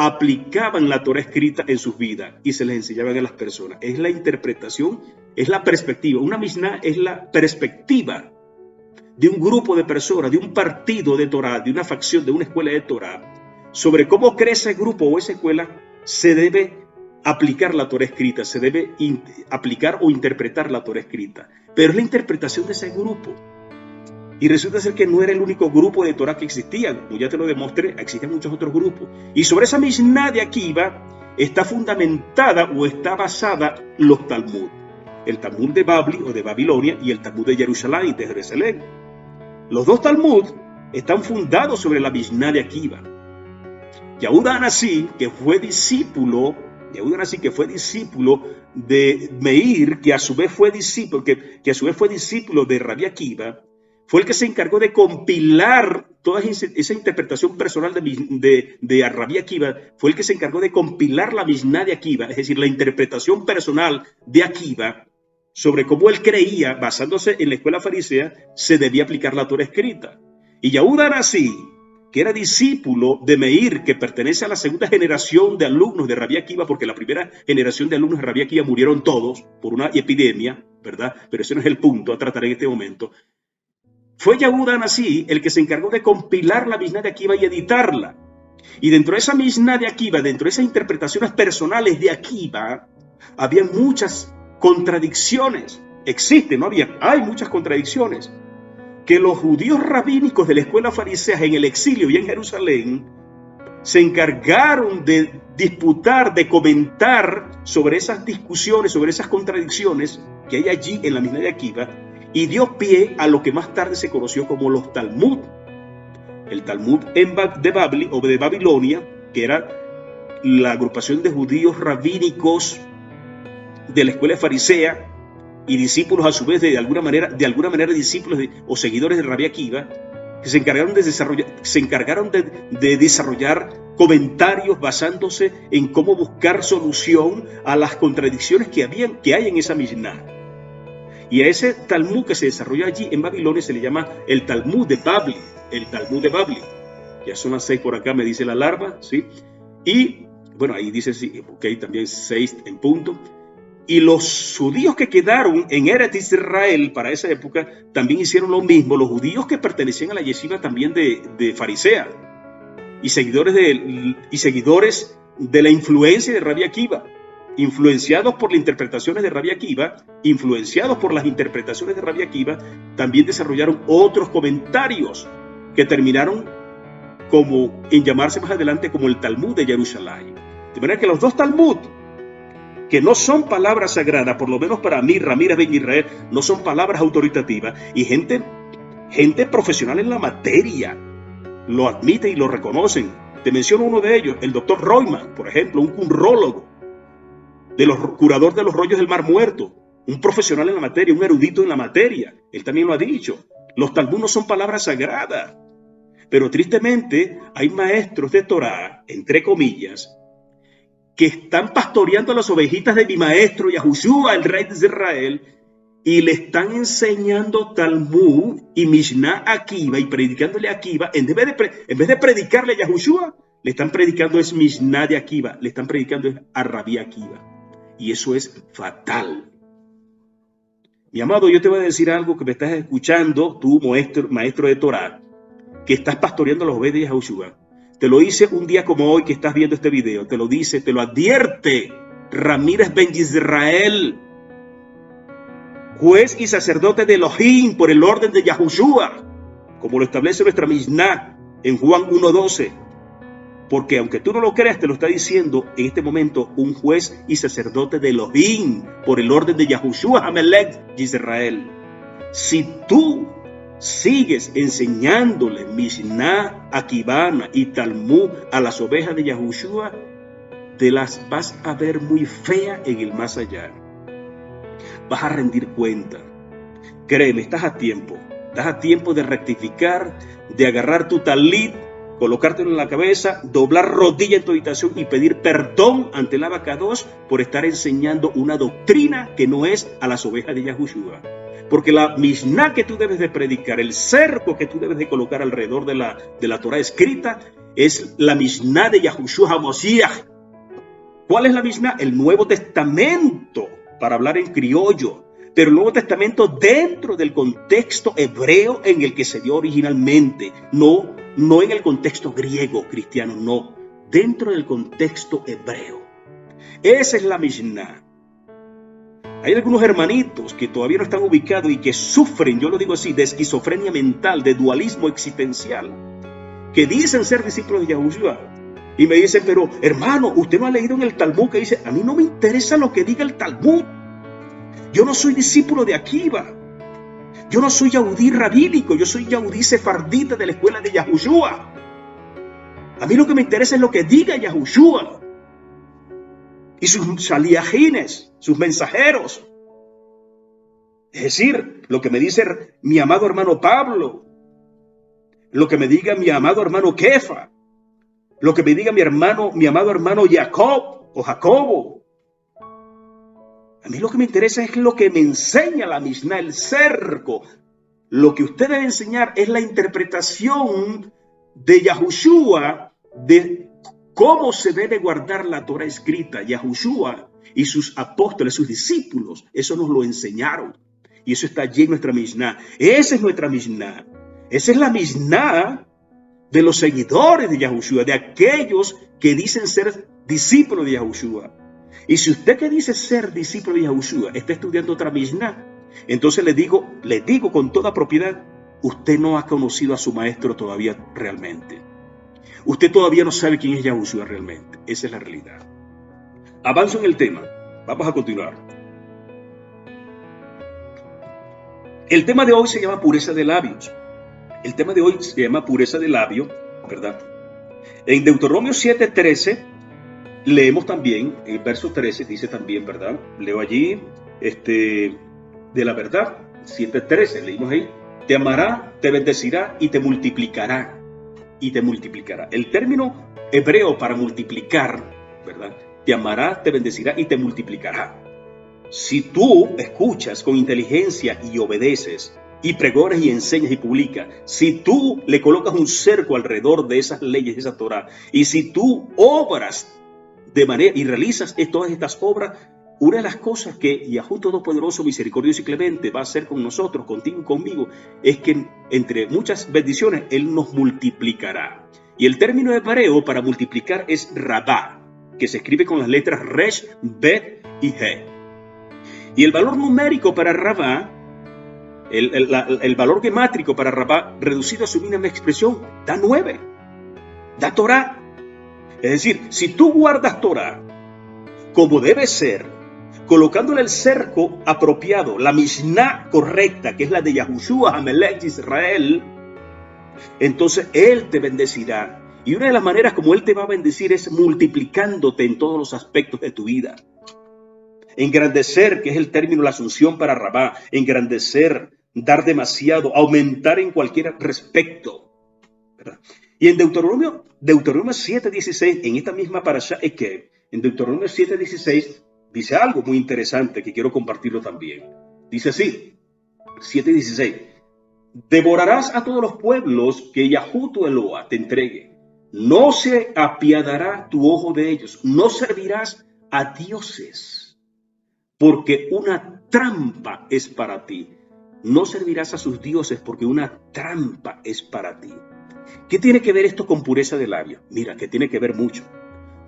aplicaban la Torah escrita en sus vidas y se les enseñaban a las personas. Es la interpretación, es la perspectiva. Una Mishnah es la perspectiva de un grupo de personas, de un partido de Torah, de una facción, de una escuela de Torah, sobre cómo cree ese grupo o esa escuela, se debe aplicar la Torah escrita, se debe aplicar o interpretar la Torah escrita. Pero es la interpretación de ese grupo. Y resulta ser que no era el único grupo de Torah que existía. Como ya te lo demostré, existen muchos otros grupos. Y sobre esa Mishnah de Akiva está fundamentada o está basada los Talmud. El Talmud de Babli o de Babilonia y el Talmud de Jerusalén, de Jerusalén. Los dos Talmud están fundados sobre la Mishnah de Akiva. Yehuda Anasí, que fue discípulo de Meir, que a su vez fue discípulo, de Rabbi Akiva, fue el que se encargó de compilar toda esa interpretación personal de Rabbi Akiva, fue el que se encargó de compilar la Mishnah de Akiva, es decir, la interpretación personal de Akiva sobre cómo él creía, basándose en la escuela farisea, se debía aplicar la Torah escrita. Y Yehuda Anasí, que era discípulo de Meir, que pertenece a la segunda generación de alumnos de Rabbi Akiva, porque la primera generación de alumnos de Rabbi Akiva murieron todos por una epidemia, ¿verdad? Pero ese no es el punto a tratar en este momento. Fue Yehuda Anasí el que se encargó de compilar la Mishnah de Akiva y editarla. Y dentro de esa Mishnah de Akiva, dentro de esas interpretaciones personales de Akiva, había muchas contradicciones. Existen, no había, hay muchas contradicciones. Que los judíos rabínicos de la escuela farisea en el exilio y en Jerusalén se encargaron de disputar, de comentar sobre esas discusiones, sobre esas contradicciones que hay allí en la Mishnah de Akiva, y dio pie a lo que más tarde se conoció como los Talmud. El Talmud de Babli o de Babilonia, que era la agrupación de judíos rabínicos de la escuela farisea y discípulos a su vez de alguna manera discípulos o seguidores de Rabbi Akiva, que se encargaron de desarrollar comentarios basándose en cómo buscar solución a las contradicciones que hay en esa Mishnah. Y a ese Talmud que se desarrolla allí en Babilonia se le llama el Talmud de Babli, Ya son las 6 por acá, me dice la alarma, ¿sí? Y, bueno, ahí dice, sí, ok, también 6 en punto. Y los judíos que quedaron en Eretz Israel para esa época también hicieron lo mismo. Los judíos que pertenecían a la yeshiva también de farisea y seguidores de la influencia de Rabbi Akiva, influenciados por las interpretaciones de Rabbi Akiva, también desarrollaron otros comentarios que terminaron en llamarse más adelante como el Talmud de Jerusalén. De manera que los dos Talmud, que no son palabras sagradas, por lo menos para mí, Ramírez Ben Israel, no son palabras autoritativas, y gente profesional en la materia lo admite y lo reconocen. Te menciono uno de ellos, el doctor Royman, por ejemplo, un cumrólogo, curador de los rollos del Mar Muerto, un profesional en la materia, un erudito en la materia. Él también lo ha dicho. Los Talmud no son palabras sagradas. Pero tristemente hay maestros de Torah, entre comillas, que están pastoreando a las ovejitas de mi maestro Yahushua, el rey de Israel, y le están enseñando Talmud y Mishnah Akiva y predicándole a Akiva. En vez de predicarle a Yahushua, le están predicando es Mishnah de Akiva, le están predicando a Rabbi Akiva. Y eso es fatal. Mi amado, yo te voy a decir algo que me estás escuchando, tú maestro de Torah, que estás pastoreando a los ovejas de Yahushua. Te lo hice un día como hoy que estás viendo este video. Te lo advierte Ramírez Ben Israel, juez y sacerdote de Elohim por el orden de Yahushua, como lo establece nuestra Mishnah en Juan 1:12. Porque aunque tú no lo creas, te lo está diciendo en este momento un juez y sacerdote de Elohim por el orden de Yahushua Hamelech Israel. Si tú sigues enseñándole Mishnah, Akivana y Talmud a las ovejas de Yahushua, te las vas a ver muy fea en el más allá. Vas a rendir cuenta. Créeme, estás a tiempo de rectificar, de agarrar tu talit, colocártelo en la cabeza, doblar rodilla en tu habitación y pedir perdón ante el Abacados por estar enseñando una doctrina que no es a las ovejas de Yahushua. Porque la Mishnah que tú debes de predicar, el cerco que tú debes de colocar alrededor de la Torah escrita, es la Mishnah de Yahushua HaMashiach. ¿Cuál es la Mishnah? El Nuevo Testamento, para hablar en criollo, pero el Nuevo Testamento dentro del contexto hebreo en el que se dio originalmente, no en el contexto griego cristiano, no, dentro del contexto hebreo. Esa es la Mishnah. Hay algunos hermanitos que todavía no están ubicados y que sufren, yo lo digo así, de esquizofrenia mental, de dualismo existencial, que dicen ser discípulos de Yahushua. Y me dicen, pero hermano, usted no ha leído en el Talmud que dice, a mí no me interesa lo que diga el Talmud. Yo no soy discípulo de Akiva. Yo no soy yahudí rabínico, yo soy yahudí sefardita de la escuela de Yahushua. A mí lo que me interesa es lo que diga Yahushua. Y sus shaliachines, sus mensajeros. Es decir, lo que me dice mi amado hermano Pablo, lo que me diga mi amado hermano Kefa, lo que me diga mi amado hermano Jacob o Jacobo. A mí lo que me interesa es lo que me enseña la Mishnah, el cerco. Lo que usted debe enseñar es la interpretación de Yahushua, de cómo se debe guardar la Torah escrita. Yahushua y sus apóstoles, sus discípulos, eso nos lo enseñaron. Y eso está allí en nuestra Mishnah. Esa es nuestra Mishnah. Esa es la Mishnah de los seguidores de Yahushua, de aquellos que dicen ser discípulos de Yahushua. Y si usted que dice ser discípulo de Yahushua está estudiando otra Mishnah, entonces le digo con toda propiedad, usted no ha conocido a su maestro todavía realmente. Usted todavía no sabe quién es Yahushua realmente. Esa es la realidad. Avanzo en el tema. Vamos a continuar. El tema de hoy se llama pureza de labios. El tema de hoy se llama pureza de labios, ¿verdad? En Deuteronomio 7:13 leemos también, en el verso 13 dice también, ¿verdad? Leo allí, de la verdad, 7:13, leímos ahí, te amará, te bendecirá y te multiplicará. Y te multiplicará. El término hebreo para multiplicar, ¿verdad? Te amará, te bendecirá y te multiplicará. Si tú escuchas con inteligencia y obedeces, y pregones y enseñas y publicas, si tú le colocas un cerco alrededor de esas leyes, de esa Torah, y si tú obras de manera y realizas todas estas obras, una de las cosas que Yahuwah Todopoderoso, misericordioso y clemente va a hacer con nosotros, contigo y conmigo, es que entre muchas bendiciones Él nos multiplicará. Y el término hebreo para multiplicar es rabá, que se escribe con las letras resh, bet y he. Y el valor numérico para rabá, el valor gemátrico para rabá, reducido a su mínima expresión, da 9, da Torah. Es decir, si tú guardas Torah como debe ser, colocándole el cerco apropiado, la Mishnah correcta, que es la de Yahushua HaMelech Israel, entonces Él te bendecirá. Y una de las maneras como Él te va a bendecir es multiplicándote en todos los aspectos de tu vida. Engrandecer, que es el término, la asunción para rabá, engrandecer, dar demasiado, aumentar en cualquier respecto, ¿verdad? Y en Deuteronomio 7:16, en esta misma parashá, es que en Deuteronomio 7:16 dice algo muy interesante que quiero compartirlo también. Dice así, 7:16, devorarás a todos los pueblos que Yahuwah tu Eloah te entregue. No se apiadará tu ojo de ellos, no servirás a dioses, porque una trampa es para ti. No servirás a sus dioses porque una trampa es para ti. ¿Qué tiene que ver esto con pureza de labios? Mira, que tiene que ver mucho.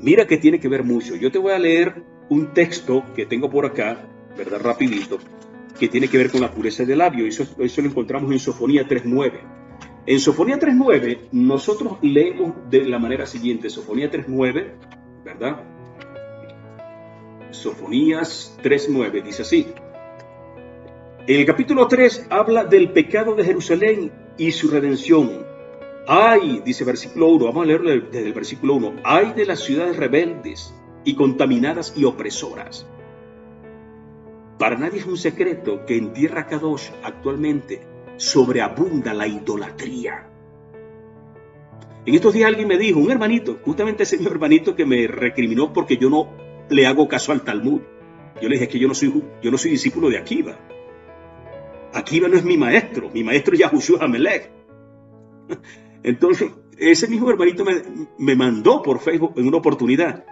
Mira que tiene que ver mucho. Yo te voy a leer un texto que tengo por acá, ¿verdad? Rapidito, que tiene que ver con la pureza de labios. Eso lo encontramos en Sofonía 3:9. En Sofonía 3:9 nosotros leemos de la manera siguiente. Sofonía 3:9, ¿verdad? Sofonías 3:9 dice así. En el capítulo 3 habla del pecado de Jerusalén y su redención. Ay, dice versículo 1, vamos a leerlo desde el versículo 1. Ay de las ciudades rebeldes y contaminadas y opresoras. Para nadie es un secreto que en tierra Kadosh actualmente sobreabunda la idolatría. En estos días alguien me dijo, un hermanito, justamente ese mismo hermanito que me recriminó porque yo no le hago caso al Talmud. Yo le dije que yo no soy discípulo de Akiva. Akiva no es mi maestro es Yahushua HaMelech. Entonces, ese mismo hermanito me mandó por Facebook en una oportunidad.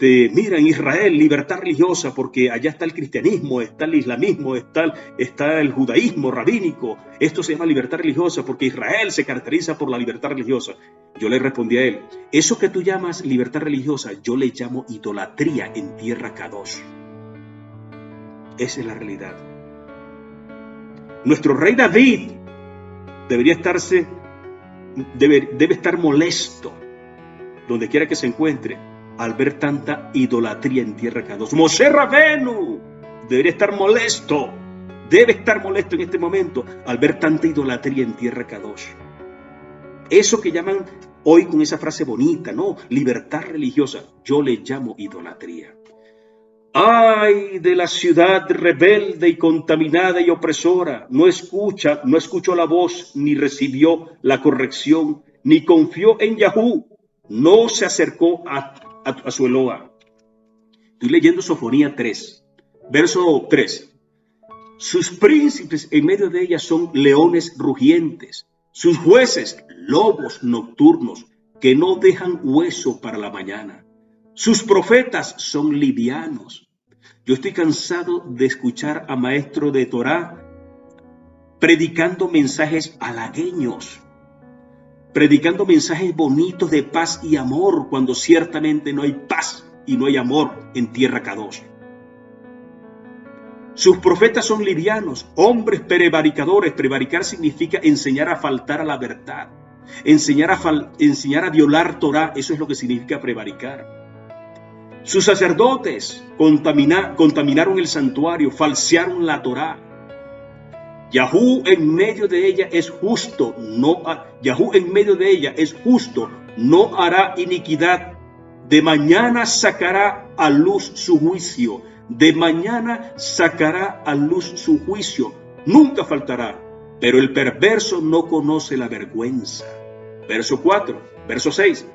Mira, en Israel, libertad religiosa, porque allá está el cristianismo, está el islamismo, está el judaísmo rabínico. Esto se llama libertad religiosa porque Israel se caracteriza por la libertad religiosa. Yo le respondí a él, eso que tú llamas libertad religiosa, yo le llamo idolatría en tierra Kadosh. Esa es la realidad. Nuestro rey David debe estar molesto donde quiera que se encuentre al ver tanta idolatría en tierra Kadosh. Moshe Rabenu debería estar molesto, debe estar molesto en este momento al ver tanta idolatría en tierra Kadosh. Eso que llaman hoy con esa frase bonita, ¿no? Libertad religiosa, yo le llamo idolatría. ¡Ay de la ciudad rebelde y contaminada y opresora! No escuchó la voz, ni recibió la corrección, ni confió en Yahú, no se acercó a su Eloa. Estoy leyendo Sofonía 3, verso 3. Sus príncipes en medio de ella son leones rugientes, sus jueces lobos nocturnos que no dejan hueso para la mañana. Sus profetas son livianos. Yo estoy cansado de escuchar a maestros de Torá predicando mensajes halagueños, predicando mensajes bonitos de paz y amor, cuando ciertamente no hay paz y no hay amor en tierra Kadosh. Sus profetas son livianos, hombres prevaricadores. Prevaricar significa enseñar a faltar a la verdad, enseñar a violar Torá. Eso es lo que significa prevaricar. Sus sacerdotes contaminaron el santuario, falsearon la Torá. Yahú en medio de ella es justo, no hará iniquidad. De mañana sacará a luz su juicio. Nunca faltará. Pero el perverso no conoce la vergüenza. Verso 6.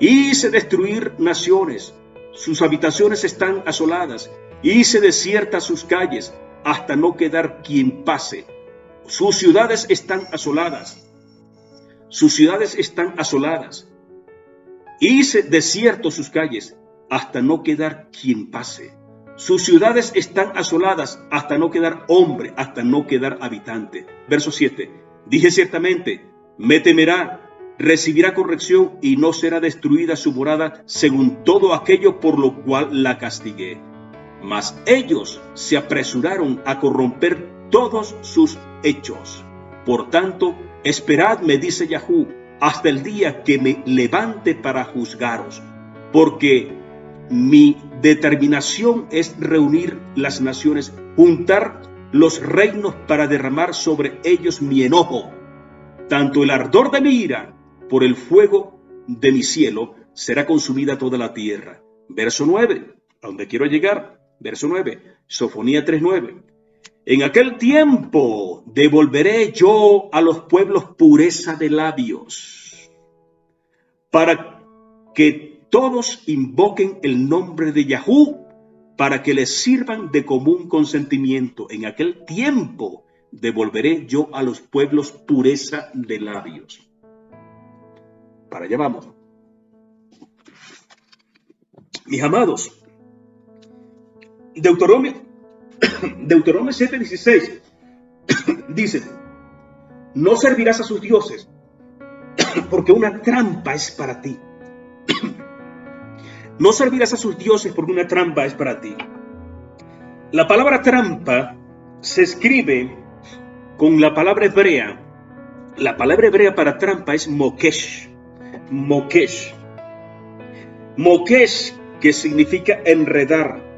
Hice destruir naciones, sus habitaciones están asoladas. Hice desiertas sus calles, hasta no quedar quien pase. Sus ciudades están asoladas. Hice desiertos sus calles, hasta no quedar quien pase. Sus ciudades están asoladas, hasta no quedar hombre, hasta no quedar habitante. Verso 7. Dije ciertamente, me temerá, recibirá corrección y no será destruida su morada según todo aquello por lo cual la castigué. Mas ellos se apresuraron a corromper todos sus hechos. Por tanto, esperad, me dice Yahú, hasta el día que me levante para juzgaros, porque mi determinación es reunir las naciones, juntar los reinos para derramar sobre ellos mi enojo. Tanto el ardor de mi ira por el fuego de mi cielo será consumida toda la tierra. Verso 9, a donde quiero llegar. Verso 9, Sofonía 3:9. En aquel tiempo devolveré yo a los pueblos pureza de labios, para que todos invoquen el nombre de Yahú, para que les sirvan de común consentimiento. En aquel tiempo devolveré yo a los pueblos pureza de labios. Para allá vamos. Mis amados, Deuteronomio 7:16 dice, no servirás a sus dioses, porque una trampa es para ti. No servirás a sus dioses porque una trampa es para ti. La palabra trampa se escribe con la palabra hebrea. La palabra hebrea para trampa es mokesh. Mokesh, que significa enredar.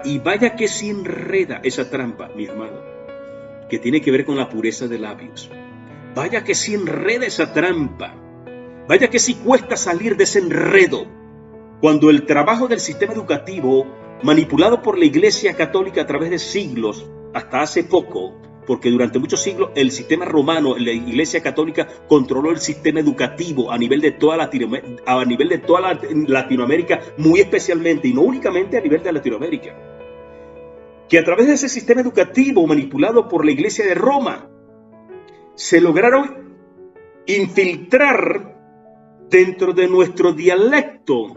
Y vaya que si enreda esa trampa, mi hermano, que tiene que ver con la pureza de labios. Vaya que si enreda esa trampa. Vaya que si cuesta salir de ese enredo. Cuando el trabajo del sistema educativo, manipulado por la Iglesia Católica a través de siglos, hasta hace poco, porque durante muchos siglos el sistema romano, la Iglesia Católica, controló el sistema educativo a nivel de toda Latinoamérica, muy especialmente, y no únicamente a nivel de Latinoamérica. Que a través de ese sistema educativo manipulado por la Iglesia de Roma, se lograron infiltrar dentro de nuestro dialecto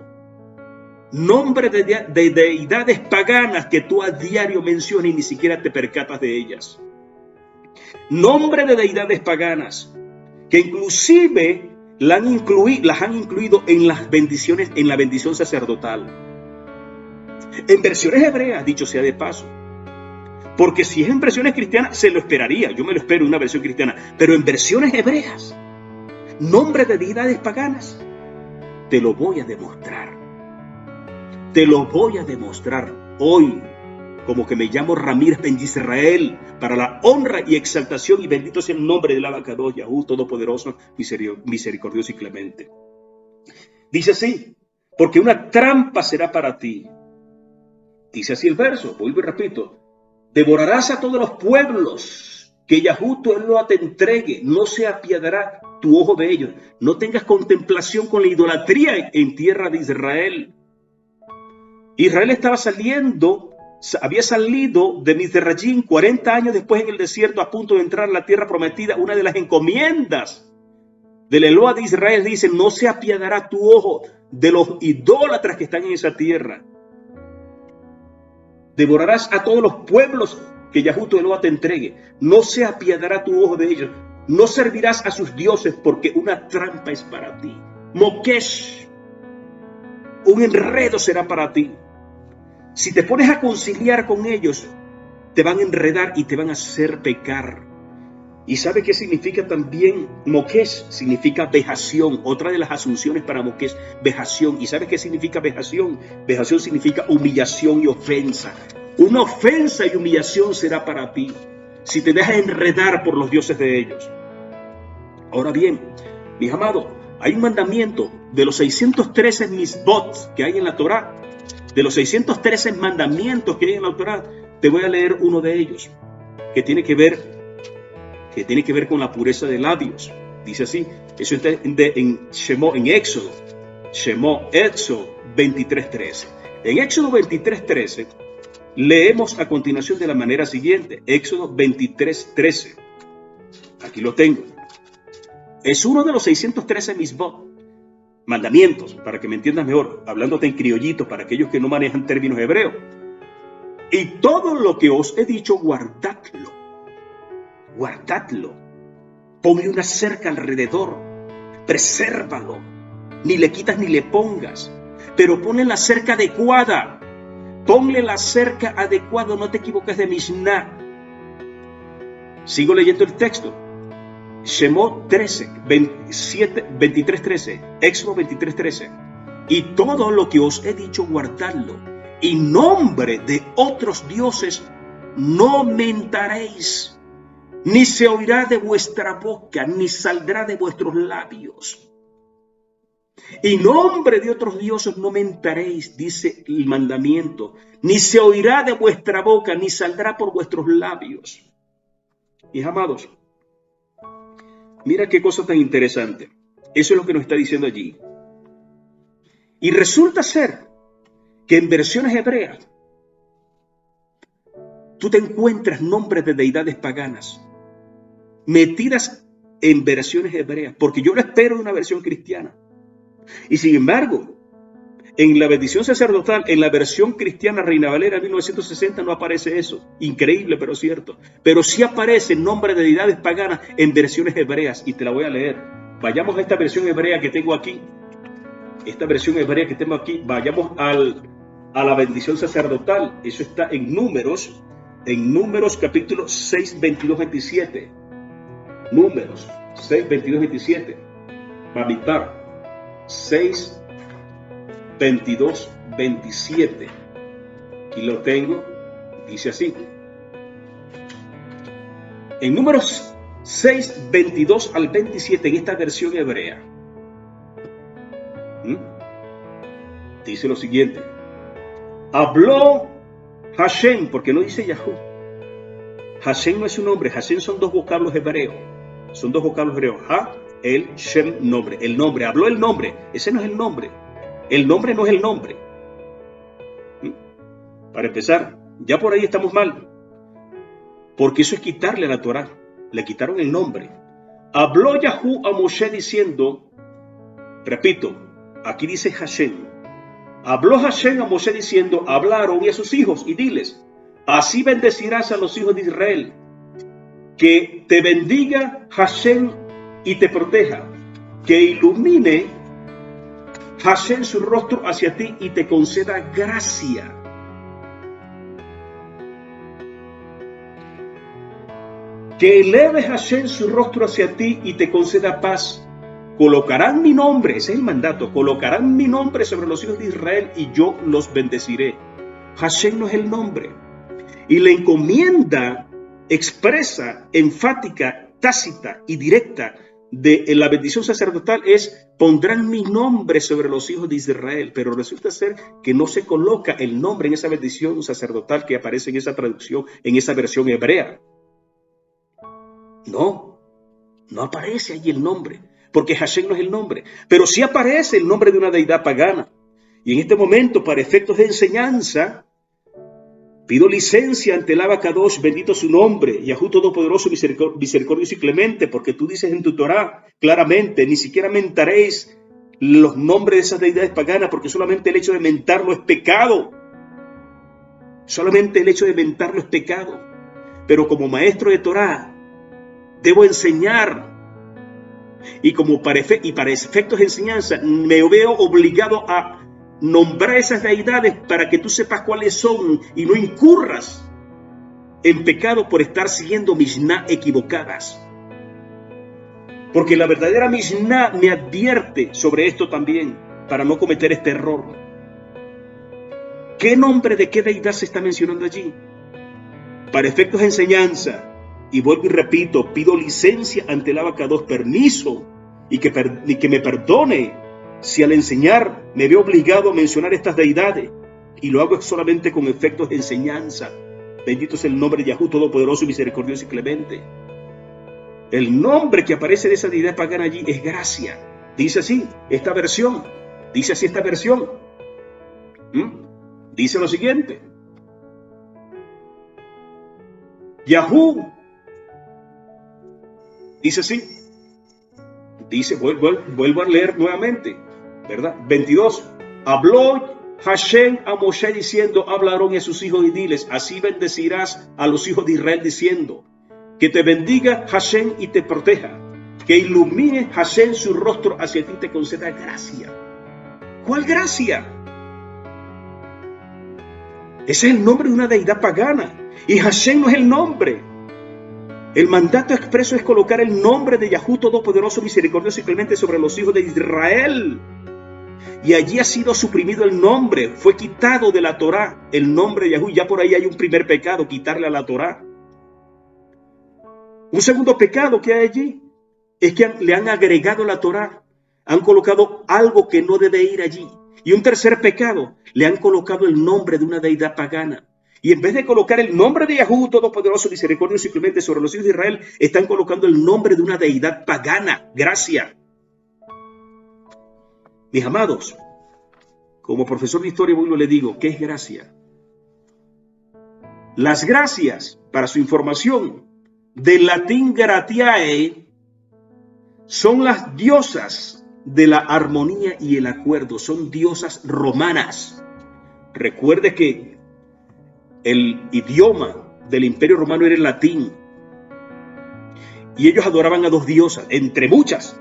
nombres de deidades paganas que tú a diario mencionas y ni siquiera te percatas de ellas. Nombres de deidades paganas que inclusive las han incluido en las bendiciones, en la bendición sacerdotal. En versiones hebreas, dicho sea de paso. Porque si es en versiones cristianas, se lo esperaría. Yo me lo espero en una versión cristiana. Pero en versiones hebreas, nombres de deidades paganas, te lo voy a demostrar. Te lo voy a demostrar hoy, como que me llamo Ramírez Ben Israel, para la honra y exaltación y bendito sea el nombre del Abacados, Yahú, Todopoderoso, misericordioso y clemente. Dice así, porque una trampa será para ti. Dice así el verso, vuelvo y repito, devorarás a todos los pueblos que Yahú tu Eloa te entregue, no se apiadará tu ojo de ellos. No tengas contemplación con la idolatría en tierra de Israel. Israel había salido de Misderrayim 40 años después en el desierto, a punto de entrar a la tierra prometida. Una de las encomiendas del Eloa de Israel dice, no se apiadará tu ojo de los idólatras que están en esa tierra. Devorarás a todos los pueblos que Yahú tu Eloa te entregue. No se apiadará tu ojo de ellos. No servirás a sus dioses porque una trampa es para ti. Mokesh, un enredo será para ti. Si te pones a conciliar con ellos, te van a enredar y te van a hacer pecar. ¿Y sabe qué significa también Mokesh? Significa vejación. Otra de las asunciones para Mokesh, vejación. ¿Y sabe qué significa vejación? Vejación significa humillación y ofensa. Una ofensa y humillación será para ti si te dejas enredar por los dioses de ellos. Ahora bien, mis amados, hay un mandamiento de los 613 misbot que hay en la Torá. De los 613 mandamientos que hay en la Torá, te voy a leer uno de ellos, que tiene que ver con la pureza de labios. Dice así, eso está en Éxodo 23:13. En Éxodo 23:13 leemos a continuación de la manera siguiente. Éxodo 23:13. Aquí lo tengo. Es uno de los 613 misbot. Mandamientos, para que me entiendas mejor, hablándote en criollito para aquellos que no manejan términos hebreos. Y todo lo que os he dicho, guardadlo. Guardadlo. Ponle una cerca alrededor. Presérvalo. Ni le quitas ni le pongas. Pero ponle la cerca adecuada. Ponle la cerca adecuada. No te equivoques de Mishnah. Sigo leyendo el texto. Shemot 23:13, Éxodo 23:13. Y todo lo que os he dicho, guardadlo. Y nombre de otros dioses no mentaréis, ni se oirá de vuestra boca, ni saldrá de vuestros labios. Y nombre de otros dioses no mentaréis, dice el mandamiento, ni se oirá de vuestra boca, ni saldrá por vuestros labios. Mis amados, mira qué cosa tan interesante. Eso es lo que nos está diciendo allí. Y resulta ser que en versiones hebreas tú te encuentras nombres de deidades paganas metidas en versiones hebreas, porque yo lo espero en una versión cristiana. Y sin embargo, en la bendición sacerdotal, en la versión cristiana Reina Valera 1960 no aparece eso. Increíble, pero cierto. Pero sí aparece el nombre de deidades paganas en versiones hebreas, y te la voy a leer. Vayamos a esta versión hebrea que tengo aquí. Vayamos a la bendición sacerdotal. Eso está en Números capítulo 6, 22, 27. Números 6, 22, 27. Bamidbar 6, 22, 27. Aquí lo tengo. Dice así. En Números 6, 22 al 27, en esta versión hebrea, dice lo siguiente. Habló Hashem, porque no dice Yahú. Hashem no es su nombre. Hashem son dos vocablos hebreos. Ha, el, Shem, nombre. El nombre. Habló el nombre. Ese no es el nombre. El nombre no es el nombre. Para empezar, ya por ahí estamos mal. Porque eso es quitarle a la Torá. Le quitaron el nombre. Habló Yahú a Moshe diciendo, repito, aquí dice Hashem. Habló Hashem a Moshe diciendo, habla a Aarón y a sus hijos y diles, así bendecirás a los hijos de Israel, que te bendiga Hashem y te proteja, que ilumine Hashem su rostro hacia ti y te conceda gracia. Que eleve Hashem su rostro hacia ti y te conceda paz. Colocarán mi nombre, ese es el mandato, colocarán mi nombre sobre los hijos de Israel y yo los bendeciré. Hashem no es el nombre. Y la encomienda expresa, enfática, tácita y directa de la bendición sacerdotal es, pondrán mi nombre sobre los hijos de Israel, pero resulta ser que no se coloca el nombre en esa bendición sacerdotal que aparece en esa traducción, en esa versión hebrea. No aparece allí el nombre, porque Hashem no es el nombre, pero sí aparece el nombre de una deidad pagana. Y en este momento, para efectos de enseñanza, pido licencia ante el Abacadosh, bendito su nombre, Yahú Todopoderoso, misericordioso y clemente, porque tú dices en tu Torah claramente, ni siquiera mentaréis los nombres de esas deidades paganas, porque solamente el hecho de mentarlo es pecado. Solamente el hecho de mentarlo es pecado. Pero como maestro de Torah, debo enseñar, y para efectos de enseñanza me veo obligado a nombrar esas deidades para que tú sepas cuáles son y no incurras en pecado por estar siguiendo Mishnah equivocadas. Porque la verdadera Mishnah me advierte sobre esto también, para no cometer este error. ¿Qué nombre de qué deidad se está mencionando allí? Para efectos de enseñanza, y vuelvo y repito, pido licencia ante el Abacadosh, permiso, y que me perdone si al enseñar me veo obligado a mencionar estas deidades, y lo hago solamente con efectos de enseñanza. Bendito es el nombre de Yahú Todopoderoso, misericordioso y clemente. El nombre que aparece de esa deidad pagana allí es gracia. Dice así esta versión. Dice así esta versión. Dice lo siguiente. Yahú. Dice así. Dice, vuelvo a leer nuevamente, ¿verdad? 22. Habló Hashem a Moshe diciendo, habla a Aarón y a sus hijos y diles, así bendecirás a los hijos de Israel diciendo, que te bendiga Hashem y te proteja, que ilumine Hashem su rostro hacia ti y te conceda gracia. ¿Cuál gracia? Ese es el nombre de una deidad pagana, y Hashem no es el nombre. El mandato expreso es colocar el nombre de Yahú Todopoderoso, misericordioso y clemente sobre los hijos de Israel. Y allí ha sido suprimido el nombre, fue quitado de la Torá el nombre de Yahú. Ya por ahí hay un primer pecado, quitarle a la Torá. Un segundo pecado que hay allí es que le han agregado la Torá, han colocado algo que no debe ir allí. Y un tercer pecado, le han colocado el nombre de una deidad pagana. Y en vez de colocar el nombre de Yahú Todopoderoso, misericordioso y clemente sobre los hijos de Israel, están colocando el nombre de una deidad pagana, gracia. Mis amados, como profesor de historia le digo, ¿qué es gracia? Las gracias, para su información, del latín gratiae, son las diosas de la armonía y el acuerdo, son diosas romanas. Recuerde que el idioma del Imperio Romano era el latín, y ellos adoraban a dos diosas, entre muchas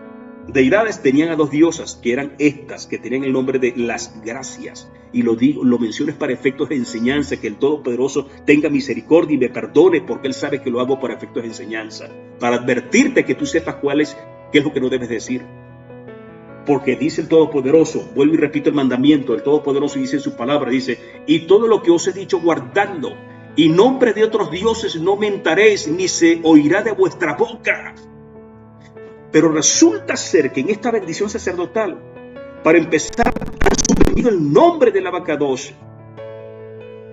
deidades tenían a dos diosas, que eran estas, que tenían el nombre de las gracias. Y lo menciono para efectos de enseñanza, que el Todopoderoso tenga misericordia y me perdone, porque Él sabe que lo hago para efectos de enseñanza, para advertirte que tú sepas qué es lo que no debes decir. Porque dice el Todopoderoso, vuelvo y repito el mandamiento, el Todopoderoso dice en su palabra, dice, y todo lo que os he dicho guardadlo, y nombre de otros dioses no mentaréis, ni se oirá de vuestra boca. Pero resulta ser que en esta bendición sacerdotal, para empezar, han suprimido el nombre del Abacadosh,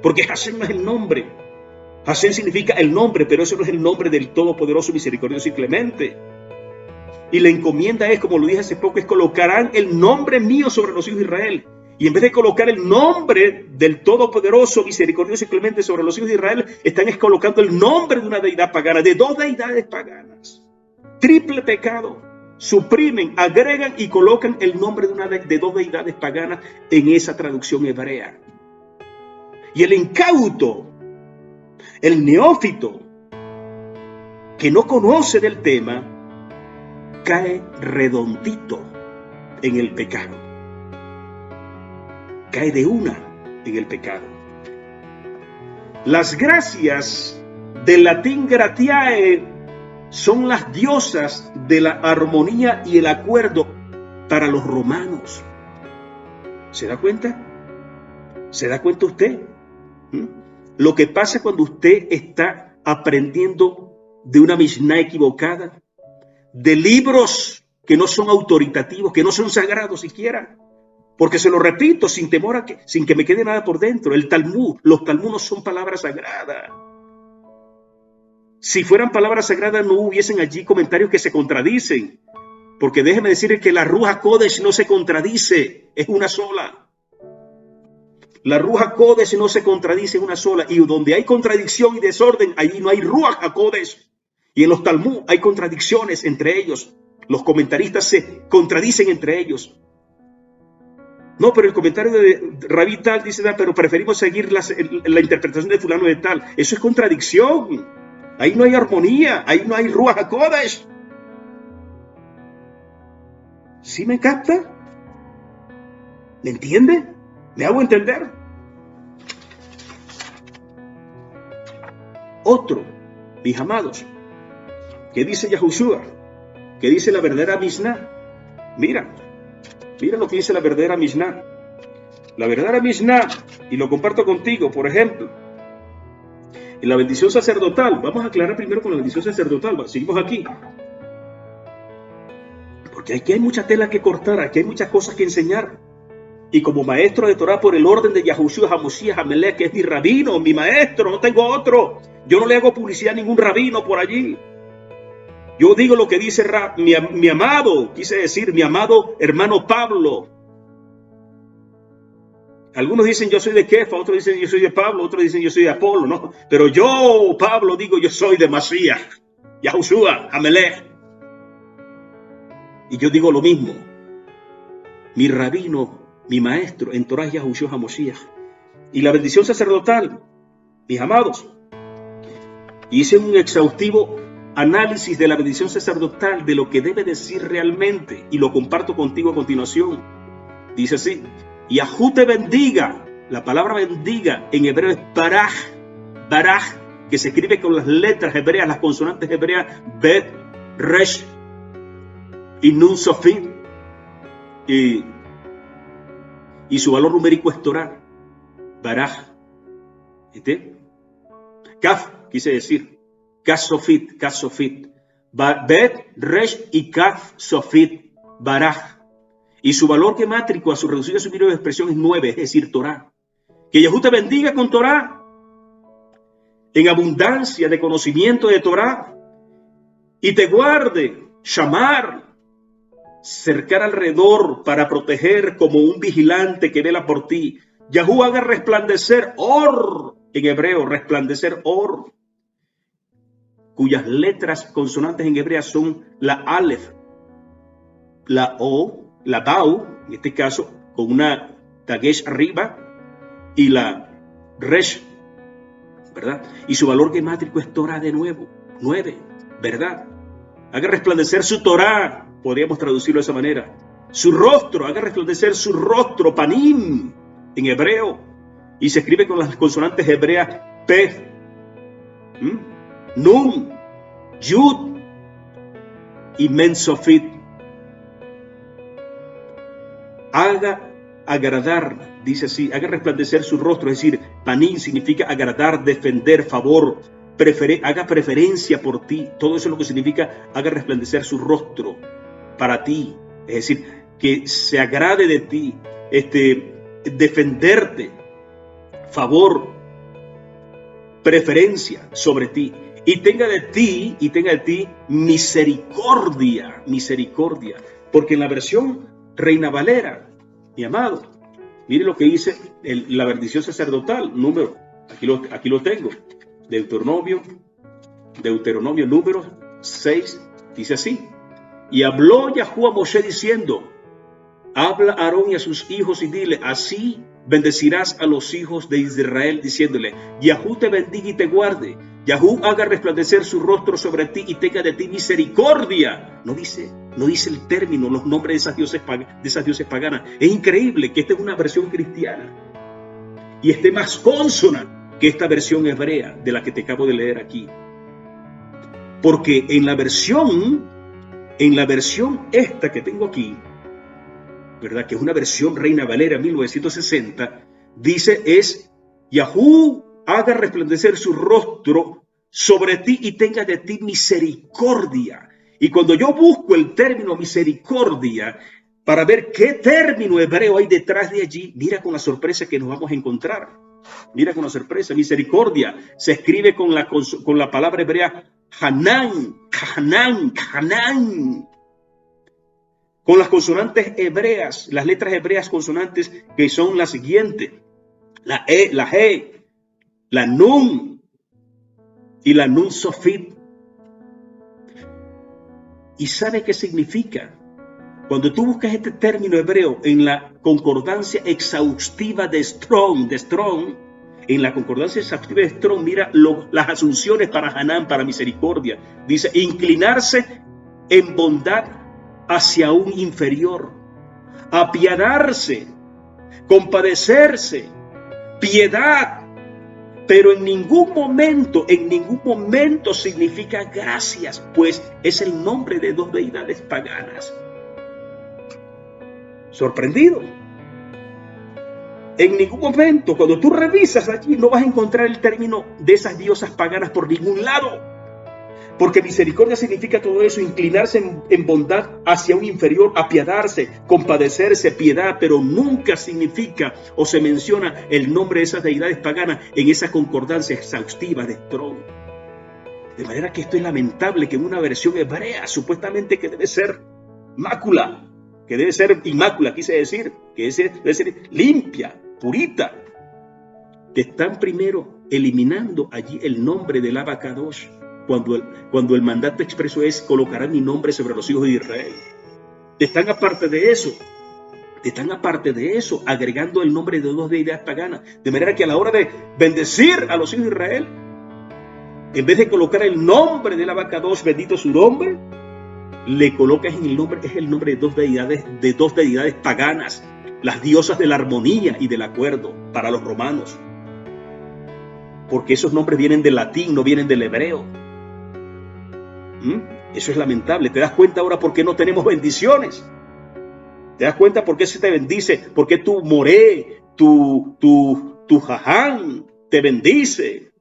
porque Hashem no es el nombre. Hashem significa el nombre, pero eso no es el nombre del Todopoderoso, misericordioso y clemente. Y la encomienda es, como lo dije hace poco, es colocarán el nombre mío sobre los hijos de Israel. Y en vez de colocar el nombre del Todopoderoso, misericordioso y clemente sobre los hijos de Israel, están colocando el nombre de una deidad pagana, de dos deidades paganas. triple pecado. Suprimen, agregan y colocan el nombre de dos deidades paganas en esa traducción hebrea. Y el incauto, el neófito, que no conoce del tema, cae redondito en el pecado. Cae de una en el pecado. Las gracias del latín gratiae son las diosas de la armonía y el acuerdo para los romanos. ¿Se da cuenta? ¿Se da cuenta usted? Lo que pasa cuando usted está aprendiendo de una Mishnah equivocada, de libros que no son autoritativos, que no son sagrados siquiera. Porque se lo repito, sin temor sin que me quede nada por dentro. El Talmud, los Talmud no son palabras sagradas. Si fueran palabras sagradas, no hubiesen allí comentarios que se contradicen. Porque déjeme decirle que la Ruach HaKodesh no se contradice, es una sola. La Ruach HaKodesh no se contradice, en una sola. Y donde hay contradicción y desorden, allí no hay Ruach HaKodesh. Y en los Talmud hay contradicciones entre ellos. Los comentaristas se contradicen entre ellos. No, pero el comentario de Rabí tal dice, pero preferimos seguir la interpretación de fulano de tal. Eso es contradicción. Ahí no hay armonía, ahí no hay Ruach HaKodesh. ¿Sí me capta? ¿Me entiende? ¿Me hago entender? Otro, mis amados, ¿qué dice Yahushua? ¿Qué dice la verdadera Mishnah? Mira lo que dice la verdadera Mishnah. La verdadera Mishnah, y lo comparto contigo, por ejemplo, en la bendición sacerdotal. Vamos a aclarar primero con la bendición sacerdotal. Seguimos aquí. Porque aquí hay mucha tela que cortar, aquí hay muchas cosas que enseñar. Y como maestro de Torah, por el orden de Yahushua HaMoshiach HaMelech, que es mi rabino, mi maestro, no tengo otro. Yo no le hago publicidad a ningún rabino por allí. Yo digo lo que dice mi amado, quise decir, mi amado hermano Pablo. Algunos dicen yo soy de Kefa, otros dicen yo soy de Pablo, otros dicen yo soy de Apolo, ¿no? Pero yo, Pablo, digo yo soy de Mashiach, Yahushua HaMelech. Y yo digo lo mismo. Mi rabino, mi maestro en Torah es Yahushua HaMoshiach. Y la bendición sacerdotal, mis amados, hice un exhaustivo análisis de la bendición sacerdotal, de lo que debe decir realmente, y lo comparto contigo a continuación. Dice así: Yahú te bendiga. La palabra bendiga en hebreo es baraj, baraj, que se escribe con las letras hebreas, las consonantes hebreas, bet, resh y nun sofit, y su valor numérico es Torah, baraj, kaf, quise decir, kaf sofit, bet, resh y kaf sofit, baraj. Y su valor gemátrico a su reducida su mínimo de expresión es 9, es decir, Torah. Que Yahú te bendiga con Torah, en abundancia de conocimiento de Torah, y te guarde, shamar, cercar alrededor para proteger como un vigilante que vela por ti. Yahú haga resplandecer or, en hebreo, resplandecer or, cuyas letras consonantes en hebrea son la alef, la o, la Tau, en este caso, con una Tagesh arriba, y la Resh, ¿verdad? Y su valor gemátrico es Torah de nuevo, 9, ¿verdad? Haga resplandecer su Torah, podríamos traducirlo de esa manera. Su rostro, haga resplandecer su rostro, panim, en hebreo, y se escribe con las consonantes hebreas P, Nun, Yud y Men Sofit. Haga agradar, dice así, haga resplandecer su rostro, es decir, panim significa agradar, defender, favor, haga preferencia por ti. Todo eso es lo que significa haga resplandecer su rostro para ti, es decir, que se agrade de ti, defenderte, favor, preferencia sobre ti, y tenga de ti misericordia, porque en la versión Reina Valera, mi amado, mire lo que dice la bendición sacerdotal, número, aquí lo tengo, Deuteronomio número 6, Dice así: y habló Yahweh a Moshe diciendo, habla a Aarón y a sus hijos y dile, así bendecirás a los hijos de Israel, diciéndole, Yahweh te bendiga y te guarde, Yahweh haga resplandecer su rostro sobre ti y tenga de ti misericordia. No dice el término, los nombres de esas dioses paganas. Es increíble que esta es una versión cristiana y esté más consona que esta versión hebrea de la que te acabo de leer aquí. Porque en la versión esta que tengo aquí, ¿verdad? Que es una versión Reina Valera 1960, dice es, Yahweh haga resplandecer su rostro sobre ti y tenga de ti misericordia. Y cuando yo busco el término misericordia, para ver qué término hebreo hay detrás de allí, mira con la sorpresa que nos vamos a encontrar. Mira con la sorpresa, misericordia se escribe con la palabra hebrea Hanan, con las consonantes hebreas, las letras hebreas consonantes que son las siguientes: la E, la G, la Nun y la Nun Sofit. ¿Y sabe qué significa? Cuando tú buscas este término hebreo en la concordancia exhaustiva de Strong, en la concordancia exhaustiva de Strong, mira las asunciones para Hanan, para misericordia. Dice, inclinarse en bondad hacia un inferior, apiadarse, compadecerse, piedad, pero en ningún momento significa gracias, pues es el nombre de dos deidades paganas. ¿Sorprendido? En ningún momento, cuando tú revisas allí, no vas a encontrar el término de esas diosas paganas por ningún lado. Porque misericordia significa todo eso, inclinarse en bondad hacia un inferior, apiadarse, compadecerse, piedad, pero nunca significa o se menciona el nombre de esas deidades paganas en esa concordancia exhaustiva de Strong. De manera que esto es lamentable que en una versión hebrea, supuestamente que debe ser mácula, que debe ser inmácula, quise decir, que debe ser limpia, purita, te están primero eliminando allí el nombre del Abacadosh. Cuando el mandato expreso es colocará mi nombre sobre los hijos de Israel. Te están aparte de eso, agregando el nombre de dos deidades paganas. De manera que a la hora de bendecir a los hijos de Israel, en vez de colocar el nombre del Abacadosh, bendito su nombre, le colocas en el nombre, es el nombre de dos deidades paganas, las diosas de la armonía y del acuerdo para los romanos. Porque esos nombres vienen del latín, no vienen del hebreo. Eso es lamentable. ¿Te das cuenta ahora por qué no tenemos bendiciones? ¿Te das cuenta por qué se te bendice? ¿Por qué tu Moré, tu Jaján te bendice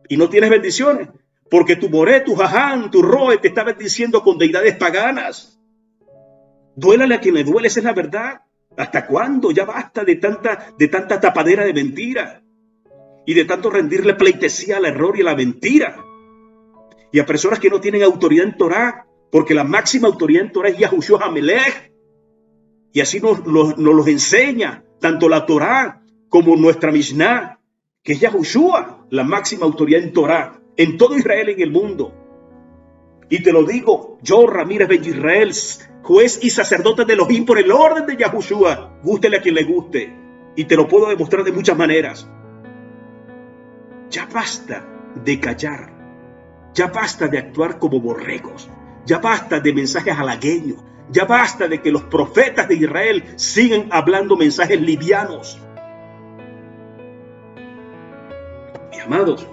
y no tienes bendiciones? Porque tu Moré, tu Jaján, tu Roe te está bendiciendo con deidades paganas. Duélale a quien le duele, esa es la verdad. ¿Hasta cuándo? Ya basta de tanta tapadera de mentira y de tanto rendirle pleitesía al error y a la mentira. Y a personas que no tienen autoridad en Torah, porque la máxima autoridad en Torah es Yahushua HaMelech. Y así nos los enseña tanto la Torah como nuestra Mishnah, que es Yahushua, la máxima autoridad en Torah, en todo Israel y en el mundo. Y te lo digo, yo, Ramírez Ben Israel, juez y sacerdote de Elohim por el orden de Yahushua, gústele a quien le guste. Y te lo puedo demostrar de muchas maneras. Ya basta de callar. Ya basta de actuar como borregos. Ya basta de mensajes halagueños. Ya basta de que los profetas de Israel sigan hablando mensajes livianos. Mis amados,